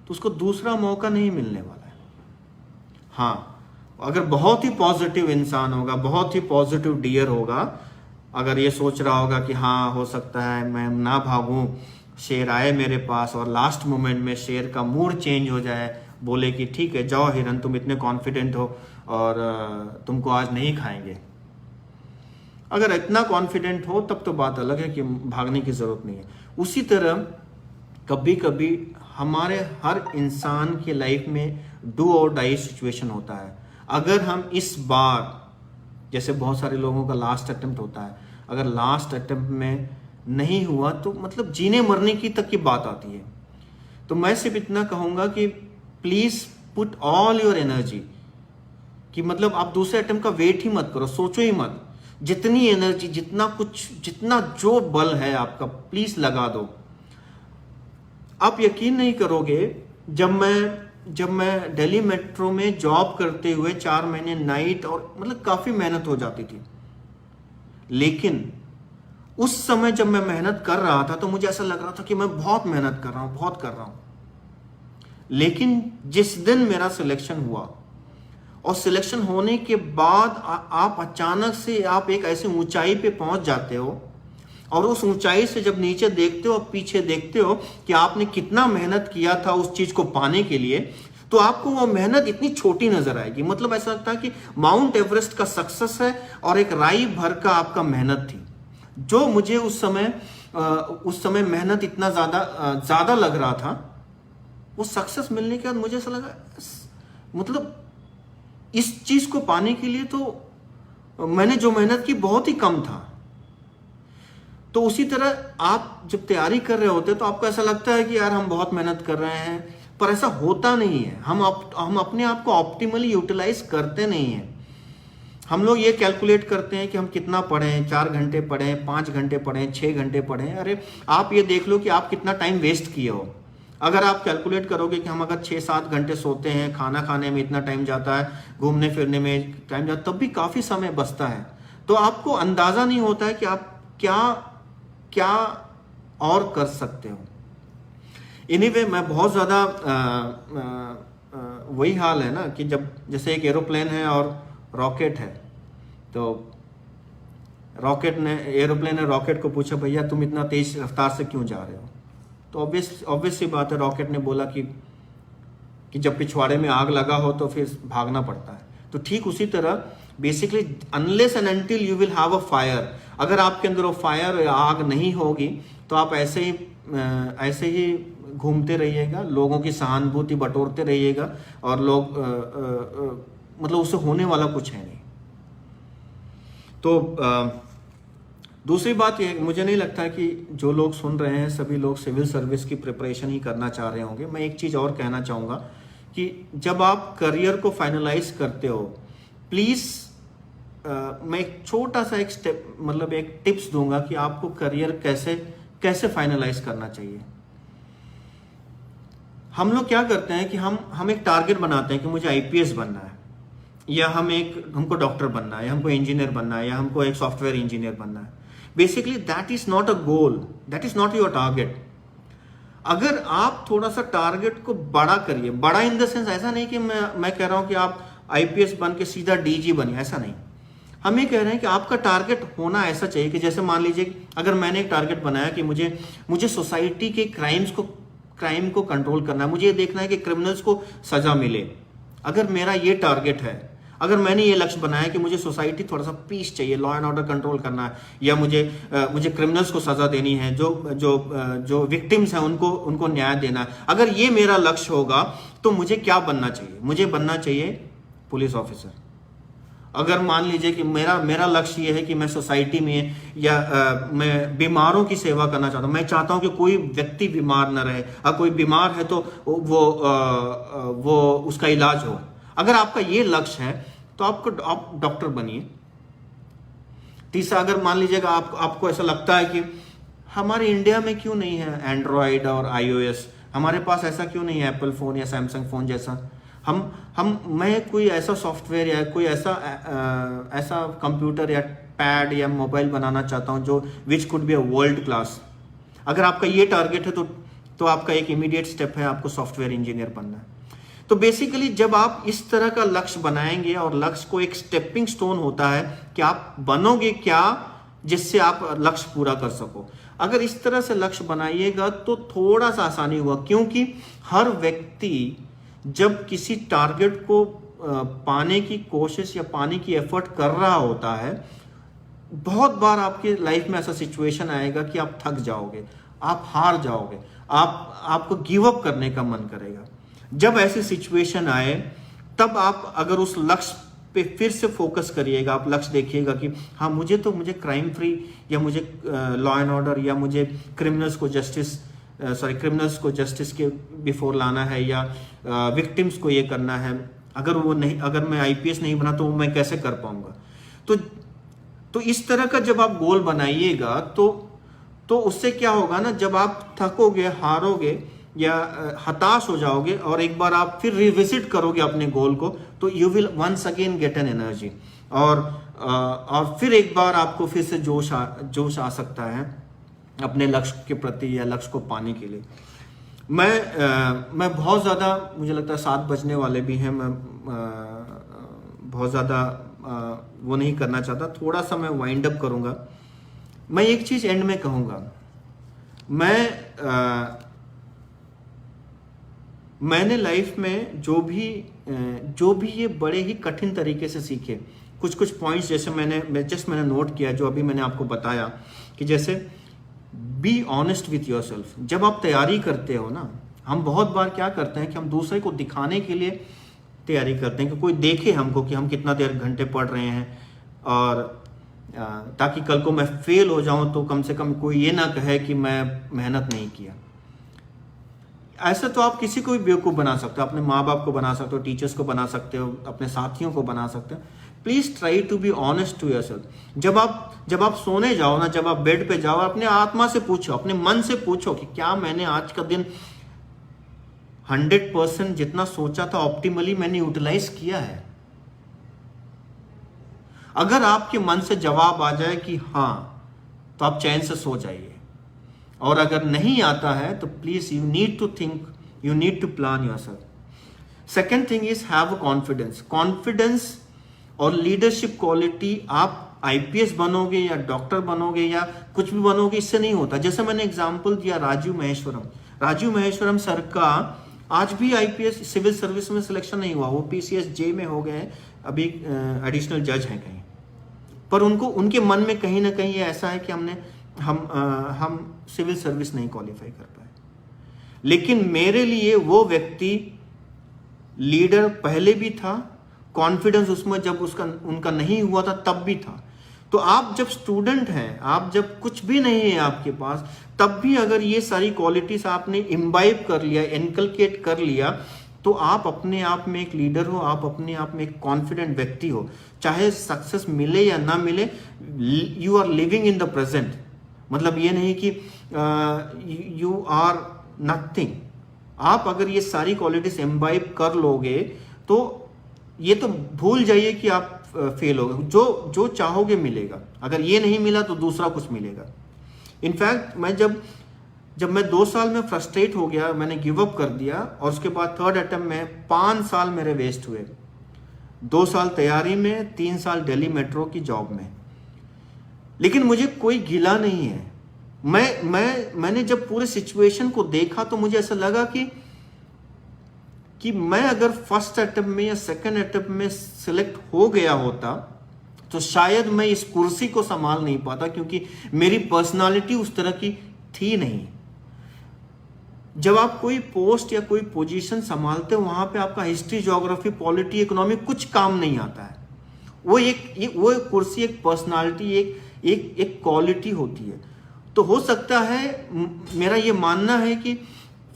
तो उसको दूसरा मौका नहीं मिलने वाला है। हाँ, अगर बहुत ही पॉजिटिव इंसान होगा, बहुत ही पॉजिटिव डियर होगा, अगर ये सोच रहा होगा कि हाँ हो सकता है मैं ना भागूं, शेर आए मेरे पास और लास्ट मोमेंट में शेर का मूड चेंज हो जाए, बोले कि ठीक है जाओ हिरन, तुम इतने कॉन्फिडेंट हो और तुमको आज नहीं खाएंगे। अगर इतना कॉन्फिडेंट हो तब तो बात अलग है कि भागने की जरूरत नहीं है। उसी तरह कभी कभी हमारे हर इंसान के लाइफ में डू और डाई सिचुएशन होता है। अगर हम इस बार, जैसे बहुत सारे लोगों का लास्ट अटेम्प्ट होता है, अगर लास्ट अटेम्प्ट में नहीं हुआ तो मतलब जीने मरने की तक की बात आती है। तो मैं सिर्फ इतना कहूंगा कि please put all your energy, कि मतलब आप दूसरे अटेम्प्ट का वेट ही मत करो, सोचो ही मत। जितनी एनर्जी, जितना जो बल है आपका, प्लीज लगा दो। आप यकीन नहीं करोगे, जब मैं दिल्ली मेट्रो में जॉब करते हुए 4 महीने नाइट, और मतलब काफी मेहनत हो जाती थी, लेकिन उस समय जब मैं मेहनत कर रहा था तो मुझे ऐसा लग रहा था कि मैं बहुत मेहनत कर रहा हूं। लेकिन जिस दिन मेरा सिलेक्शन हुआ और सिलेक्शन होने के बाद आप अचानक से आप एक ऐसी ऊंचाई पे पहुंच जाते हो, और उस ऊंचाई से जब नीचे देखते हो और पीछे देखते हो कि आपने कितना मेहनत किया था उस चीज को पाने के लिए, तो आपको वो मेहनत इतनी छोटी नजर आएगी। मतलब ऐसा लगता है कि माउंट एवरेस्ट का सक्सेस है और एक राई भर का आपका मेहनत थी। जो मुझे उस समय मेहनत इतना ज्यादा लग रहा था, वो सक्सेस मिलने के बाद मुझे ऐसा लगा मतलब इस चीज को पाने के लिए तो मैंने जो मेहनत की बहुत ही कम था। तो उसी तरह आप जब तैयारी कर रहे होते तो आपको ऐसा लगता है कि यार हम बहुत मेहनत कर रहे हैं, पर ऐसा होता नहीं है। हम अपने आप को ऑप्टिमली यूटिलाइज करते नहीं हैं। हम लोग ये कैलकुलेट करते हैं कि हम कितना पढ़ें, 4 घंटे पढ़ें, 5 घंटे पढ़ें, 6 घंटे पढ़ें। अरे आप ये देख लो कि आप कितना टाइम वेस्ट किए हो। अगर आप कैलकुलेट करोगे कि हम अगर 6-7 घंटे सोते हैं, खाना खाने में इतना टाइम जाता है, घूमने फिरने में टाइम जाता है, तब भी काफ़ी समय बचता है। तो आपको अंदाज़ा नहीं होता है कि आप क्या और कर सकते हो। एनीवे, मैं बहुत ज़्यादा वही हाल है ना कि जब जैसे एक एरोप्लेन है और रॉकेट है, तो एरोप्लेन ने रॉकेट को पूछा, भैया तुम इतना तेज रफ्तार से क्यों जा रहे हो? तो ऑब्वियस सी बात है, रॉकेट ने बोला कि जब पिछवाड़े में आग लगा हो तो फिर भागना पड़ता है। तो ठीक उसी तरह basically unless and until you will have a fire, अगर आपके अंदर वो फायर या आग नहीं होगी तो आप ऐसे ही घूमते रहिएगा, लोगों की सहानुभूति बटोरते रहिएगा, और लोग मतलब उससे होने वाला कुछ है नहीं। तो दूसरी बात ये, मुझे नहीं लगता कि जो लोग सुन रहे हैं सभी लोग सिविल सर्विस की प्रिपरेशन ही करना चाह रहे होंगे। मैं एक चीज़ और कहना चाहूँगा कि जब आप करियर को फाइनलाइज करते हो, प्लीज़ मैं एक छोटा सा एक स्टेप, मतलब एक टिप्स दूंगा कि आपको करियर कैसे फाइनलाइज करना चाहिए। हम लोग क्या करते हैं कि हम एक टारगेट बनाते हैं कि मुझे आईपीएस बनना है, या हमको डॉक्टर बनना है, या हमको इंजीनियर बनना है, या हमको एक सॉफ्टवेयर इंजीनियर बनना है। Basically that is not a goal, that is not your target. अगर आप थोड़ा सा टारगेट को बड़ा करिए, बड़ा इन द सेंस ऐसा नहीं कि मैं कह रहा हूं कि आप आईपीएस बन के सीधा डीजी बनिए, ऐसा नहीं। हम ये कह रहे हैं कि आपका टारगेट होना ऐसा चाहिए कि जैसे मान लीजिए अगर मैंने एक टारगेट बनाया कि मुझे सोसाइटी के क्राइम को कंट्रोल करना है, मुझे ये देखना है कि क्रिमिनल्स को सजा मिले। अगर मेरा ये टारगेट है, अगर मैंने ये लक्ष्य बनाया कि मुझे सोसाइटी थोड़ा सा पीस चाहिए, लॉ एंड ऑर्डर कंट्रोल करना है, या मुझे क्रिमिनल्स को सजा देनी है, जो विक्टिम्स हैं उनको न्याय देना है, अगर ये मेरा लक्ष्य होगा तो मुझे क्या बनना चाहिए? मुझे बनना चाहिए पुलिस ऑफिसर। अगर मान लीजिए कि मेरा लक्ष्य ये है कि मैं सोसाइटी में या मैं बीमारों की सेवा करना चाहता हूँ, मैं चाहता हूँ कि कोई व्यक्ति बीमार न रहे, अगर कोई बीमार है तो वो उसका इलाज हो। अगर आपका ये लक्ष्य है तो आप डॉक्टर बनिए। तीसरा, अगर मान लीजिएगा आपको ऐसा लगता है कि हमारे इंडिया में क्यों नहीं है एंड्रॉयड और iOS, हमारे पास ऐसा क्यों नहीं है एप्पल फोन या सैमसंग फोन जैसा, मैं कोई ऐसा सॉफ्टवेयर या कोई ऐसा कंप्यूटर या पैड या मोबाइल बनाना चाहता हूं जो which could be a world class. अगर आपका ये टारगेट है तो आपका एक इमीडिएट स्टेप है, आपको सॉफ्टवेयर इंजीनियर बनना है। तो बेसिकली जब आप इस तरह का लक्ष्य बनाएंगे, और लक्ष्य को एक स्टेपिंग स्टोन होता है कि आप बनोगे क्या जिससे आप लक्ष्य पूरा कर सको। अगर इस तरह से लक्ष्य बनाइएगा तो थोड़ा सा आसानी हुआ, क्योंकि हर व्यक्ति जब किसी टारगेट को पाने की कोशिश या पाने की एफर्ट कर रहा होता है, बहुत बार आपकी लाइफ में ऐसा सिचुएशन आएगा कि आप थक जाओगे, आप हार जाओगे, आपको गिव अप करने का मन करेगा। जब ऐसी सिचुएशन आए तब आप अगर उस लक्ष्य पे फिर से फोकस करिएगा, आप लक्ष्य देखिएगा कि हाँ मुझे क्राइम फ्री, या मुझे लॉ एंड ऑर्डर, या मुझे क्रिमिनल्स को जस्टिस के बिफोर लाना है, या विक्टिम्स को ये करना है। अगर मैं आईपीएस नहीं बना तो मैं कैसे कर पाऊंगा? तो इस तरह का जब आप गोल बनाइएगा तो उससे क्या होगा ना, जब आप थकोगे, हारोगे या हताश हो जाओगे और एक बार आप फिर रिविजिट करोगे अपने गोल को, तो you will once again get an energy, और फिर एक बार आपको फिर से जोश आ सकता है अपने लक्ष्य के प्रति या लक्ष्य को पाने के लिए। मैं बहुत ज़्यादा, मुझे लगता है 7 बजने वाले भी हैं, मैं बहुत ज़्यादा वो नहीं करना चाहता, थोड़ा सा मैं वाइंड अप करूँगा। मैं एक चीज़ एंड में कहूँगा, मैंने लाइफ में जो भी ये बड़े ही कठिन तरीके से सीखे, कुछ पॉइंट्स जैसे मैंने नोट किया, जो अभी मैंने आपको बताया, कि जैसे be honest with your self. जब आप तैयारी करते हो ना, हम बहुत बार क्या करते हैं कि हम दूसरे को दिखाने के लिए तैयारी करते हैं कि कोई देखे हमको कि हम कितना देर घंटे पढ़ रहे हैं, और ताकि कल को मैं फेल हो जाऊं तो कम से कम कोई ये ना कहे कि मैं मेहनत नहीं किया। ऐसा तो आप किसी को भी बेवकूफ़ बना सकते हो, अपने माँ बाप को बना सकते हो, टीचर्स को बना सकते हो, अपने साथियों को बना सकते हो। Please try to be honest to yourself. जब आप सोने जाओ ना, जब आप बेड पे जाओ, अपने आत्मा से पूछो, अपने मन से पूछो कि क्या मैंने आज का दिन 100% जितना सोचा था ऑप्टिमली मैंने यूटिलाइज किया है। अगर आपके मन से जवाब आ जाए कि हाँ, तो आप चैन से सो जाइए, और अगर नहीं आता है तो please you need to think, you need to plan yourself. Second thing is have confidence और लीडरशिप क्वालिटी। आप आईपीएस बनोगे या डॉक्टर बनोगे या कुछ भी बनोगे, इससे नहीं होता। जैसे मैंने एग्जांपल दिया राजीव महेश्वरम सर का, आज भी आईपीएस सिविल सर्विस में सिलेक्शन नहीं हुआ, वो पीसीएस जे में हो गए, अभी एडिशनल जज हैं कहीं, पर उनके मन में कहीं ना कहीं ये ऐसा है कि हम सिविल सर्विस नहीं क्वालिफाई कर पाए। लेकिन मेरे लिए वो व्यक्ति लीडर पहले भी था, कॉन्फिडेंस उसमें जब उनका नहीं हुआ था तब भी था। तो आप जब स्टूडेंट हैं, आप जब कुछ भी नहीं है आपके पास, तब भी अगर ये सारी क्वालिटीज आपने इम्बाइब कर लिया, इनकलकेट कर लिया, तो आप अपने आप में एक लीडर हो, आप अपने आप में एक कॉन्फिडेंट व्यक्ति हो। चाहे सक्सेस मिले या ना मिले, you are living in the present. मतलब ये नहीं कि यू आर नथिंग। आप अगर ये सारी क्वालिटीज इम्बाइब कर लोगे तो ये तो भूल जाइए कि आप फेल हो गए। जो चाहोगे मिलेगा, अगर ये नहीं मिला तो दूसरा कुछ मिलेगा। इनफैक्ट मैं जब मैं 2 साल में फ्रस्ट्रेट हो गया, मैंने गिव अप कर दिया, और उसके बाद 3rd अटेम्प्ट में 5 साल मेरे वेस्ट हुए। 2 साल तैयारी में, 3 साल दिल्ली मेट्रो की जॉब में। लेकिन मुझे कोई गिला नहीं है। मैंने जब पूरे सिचुएशन को देखा तो मुझे ऐसा लगा कि मैं अगर फर्स्ट अटेम्प्ट में या सेकंड अटेम्प्ट में सिलेक्ट हो गया होता तो शायद मैं इस कुर्सी को संभाल नहीं पाता, क्योंकि मेरी पर्सनालिटी उस तरह की थी नहीं। जब आप कोई पोस्ट या कोई पोजीशन संभालते हो, वहां पे आपका हिस्ट्री, ज्योग्राफी, पॉलिटी, इकोनॉमी कुछ काम नहीं आता है। वो कुर्सी एक पर्सनालिटी, एक क्वालिटी होती है। तो हो सकता है, मेरा ये मानना है कि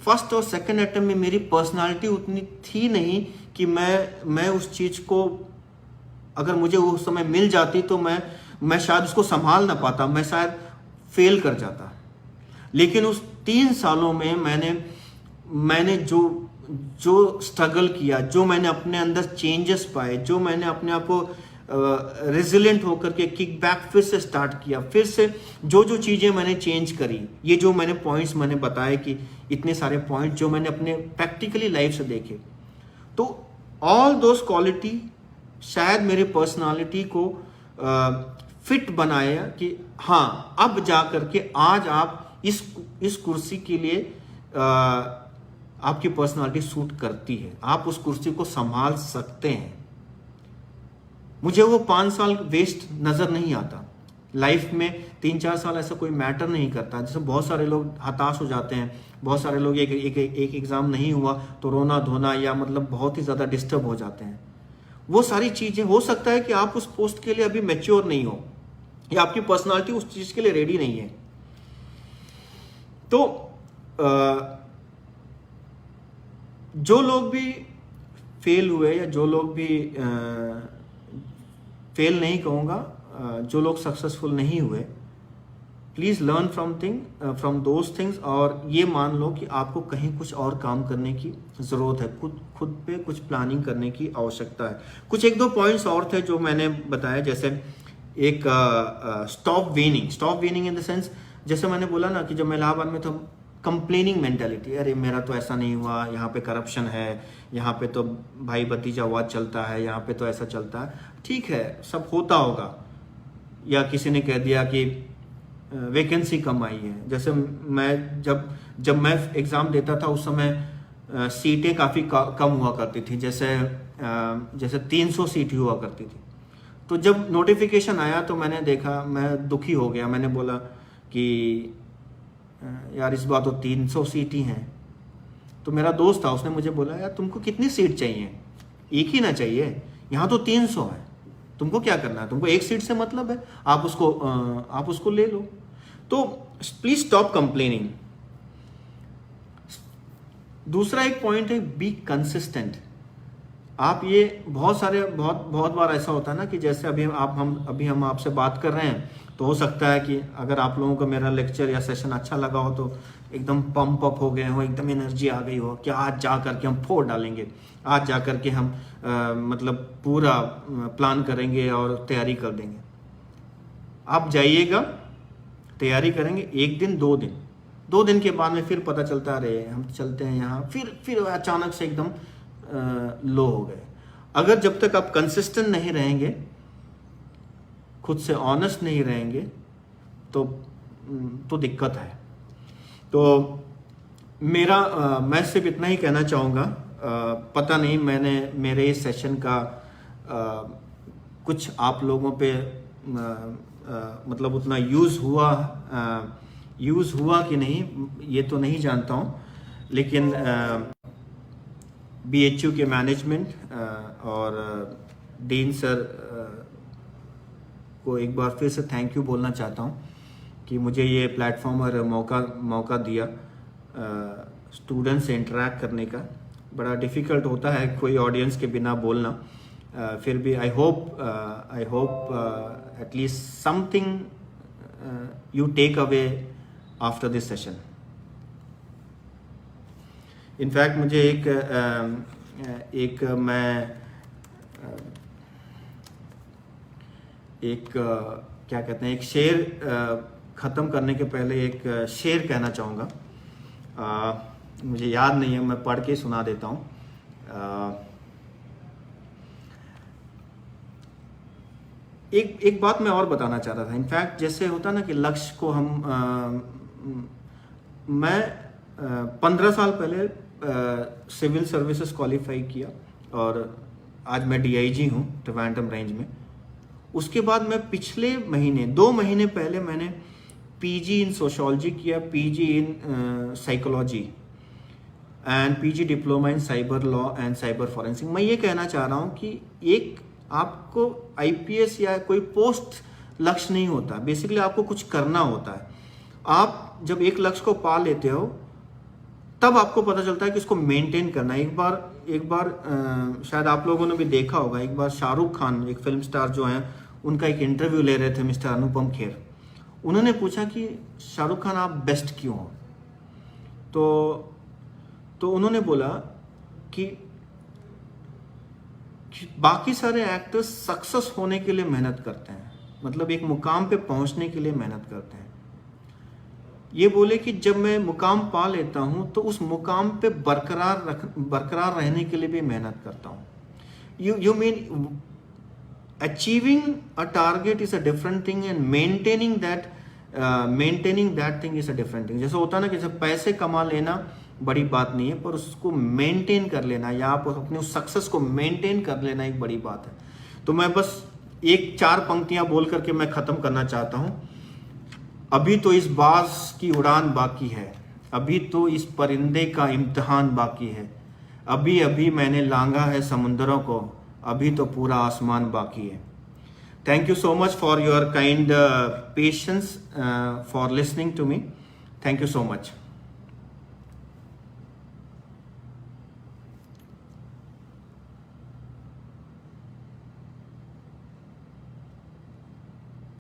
फर्स्ट और सेकंड अटेम्प्ट में मेरी पर्सनालिटी उतनी थी नहीं कि मैं उस चीज को, अगर मुझे उस समय मिल जाती तो मैं शायद उसको संभाल ना पाता, मैं शायद फेल कर जाता। लेकिन उस 3 सालों में मैंने जो स्ट्रगल किया, जो मैंने अपने अंदर चेंजेस पाए, जो मैंने अपने आप को रेजिलेंट होकर के किक बैक फिर से स्टार्ट किया, फिर से जो चीज़ें मैंने चेंज करी, ये जो मैंने पॉइंट्स मैंने बताए कि इतने सारे पॉइंट जो मैंने अपने प्रैक्टिकली लाइफ से देखे, तो ऑल दोज क्वालिटी शायद मेरी पर्सनालिटी को फिट बनाया कि हाँ, अब जा करके आज आप इस कुर्सी के लिए आपकी पर्सनालिटी सूट करती है, आप उस कुर्सी को संभाल सकते हैं। मुझे वो 5 साल वेस्ट नजर नहीं आता। लाइफ में 3-4 साल ऐसा कोई मैटर नहीं करता। जैसे बहुत सारे लोग हताश हो जाते हैं, बहुत सारे लोग एक एग्जाम नहीं हुआ तो रोना धोना या मतलब बहुत ही ज्यादा डिस्टर्ब हो जाते हैं। वो सारी चीजें, हो सकता है कि आप उस पोस्ट के लिए अभी मैच्योर नहीं हो या आपकी पर्सनालिटी उस चीज के लिए रेडी नहीं है। तो जो लोग भी फेल हुए या जो लोग भी फेल नहीं कहूँगा, जो लोग सक्सेसफुल नहीं हुए, please learn from those things, और ये मान लो कि आपको कहीं कुछ और काम करने की ज़रूरत है, खुद पे कुछ प्लानिंग करने की आवश्यकता है। कुछ 1-2 पॉइंट्स और थे जो मैंने बताया, जैसे एक stop weaning in the sense, जैसे मैंने बोला ना कि जब मैं इलाहाबाद में था, कंप्लेनिंग मेंटालिटी, अरे मेरा तो ऐसा नहीं हुआ, यहाँ पे करप्शन है, यहाँ पे तो भाई भतीजावाद चलता है, यहाँ पे तो ऐसा चलता है। ठीक है, सब होता होगा। या किसी ने कह दिया कि वैकेंसी कम आई है। जैसे मैं जब मैं एग्ज़ाम देता था उस समय सीटें काफ़ी कम हुआ करती थी, जैसे 300 सीट हुआ करती थी। तो जब नोटिफिकेशन आया तो मैंने देखा, मैं दुखी हो गया। मैंने बोला कि यार इस बार तो 300 सीट ही हैं। तो मेरा दोस्त था, उसने मुझे बोला यार तुमको कितनी सीट चाहिए, एक ही ना चाहिए, यहाँ तो 300 है, तुमको क्या करना है, तुमको एक सीट से मतलब है, आप उसको ले लो। तो प्लीज स्टॉप कंप्लेनिंग। दूसरा एक पॉइंट है, बी कंसिस्टेंट। आप ये बहुत बार ऐसा होता है ना कि जैसे अभी हम आपसे बात कर रहे हैं, तो हो सकता है कि अगर आप लोगों को मेरा लेक्चर या सेशन अच्छा लगा हो तो एकदम पंप अप हो गए हो, एकदम एनर्जी आ गई हो कि आज जा करके हम फोड़ डालेंगे, आज जा करके हम मतलब पूरा प्लान करेंगे और तैयारी कर देंगे। आप जाइएगा, तैयारी करेंगे 1 दिन 2 दिन के बाद में फिर पता चलता रहे हम चलते हैं यहाँ, फिर अचानक से एकदम लो हो गए। अगर जब तक आप कंसिस्टेंट नहीं रहेंगे, खुद से ऑनेस्ट नहीं रहेंगे, तो दिक्कत है। तो मैं सिर्फ इतना ही कहना चाहूँगा। पता नहीं मेरे इस सेशन का कुछ आप लोगों पे मतलब उतना यूज़ हुआ कि नहीं, ये तो नहीं जानता हूँ। लेकिन BHU के मैनेजमेंट और डीन सर को एक बार फिर से थैंक यू बोलना चाहता हूँ कि मुझे ये प्लेटफॉर्म और मौका दिया स्टूडेंट से इंटरेक्ट करने का। बड़ा डिफ़िकल्ट होता है कोई ऑडियंस के बिना बोलना, फिर भी I hope at least something you take away after this session. In fact मुझे क्या कहते हैं, एक शेर ख़त्म करने के पहले एक शेर कहना चाहूँगा। मुझे याद नहीं है, मैं पढ़ के सुना देता हूँ। एक बात मैं और बताना चाह रहा था। इनफैक्ट जैसे होता ना कि लक्ष्य को हम मैं 15 साल पहले सिविल सर्विसेज क्वालिफाई किया और आज मैं डीआईजी हूँ त्रिवेंद्रम रेंज में। उसके बाद मैं पिछले महीने 2 महीने पहले मैंने पीजी इन सोशियोलॉजी किया, PG in psychology and PG diploma in cyber law and cyber forensic. मैं ये कहना चाह रहा हूँ कि एक आपको आईपीएस या कोई पोस्ट लक्ष्य नहीं होता, बेसिकली आपको कुछ करना होता है। आप जब एक लक्ष्य को पा लेते हो तब आपको पता चलता है कि इसको मेंटेन करना है। एक बार शायद आप लोगों ने भी देखा होगा, एक बार शाहरुख खान एक फिल्म स्टार जो हैं उनका एक इंटरव्यू ले रहे थे मिस्टर अनुपम खेर। उन्होंने पूछा कि शाहरुख खान आप बेस्ट क्यों हो? तो उन्होंने बोला कि बाकी सारे एक्टर्स सक्सेस होने के लिए मेहनत करते हैं, मतलब एक मुकाम पे पहुंचने के लिए मेहनत करते हैं। ये बोले कि जब मैं मुकाम पा लेता हूं तो उस मुकाम पे बरकरार रहने के लिए भी मेहनत करता हूं। You mean achieving a target is a different thing and maintaining that thing is a different thing. जैसे होता है ना कि जैसे पैसे कमा लेना बड़ी बात नहीं है, पर उसको मेंटेन कर लेना या आप अपने उस सक्सेस को मेंटेन कर लेना एक बड़ी बात है। तो मैं बस 4 पंक्तियां बोल करके मैं खत्म करना चाहता हूं। अभी तो इस बाज की उड़ान बाकी है, अभी तो इस परिंदे का इम्तिहान बाकी है, अभी अभी मैंने लांघा है समुंदरों को, अभी तो पूरा आसमान बाकी है। Thank you so much for your kind patience for listening to me. Thank you so much.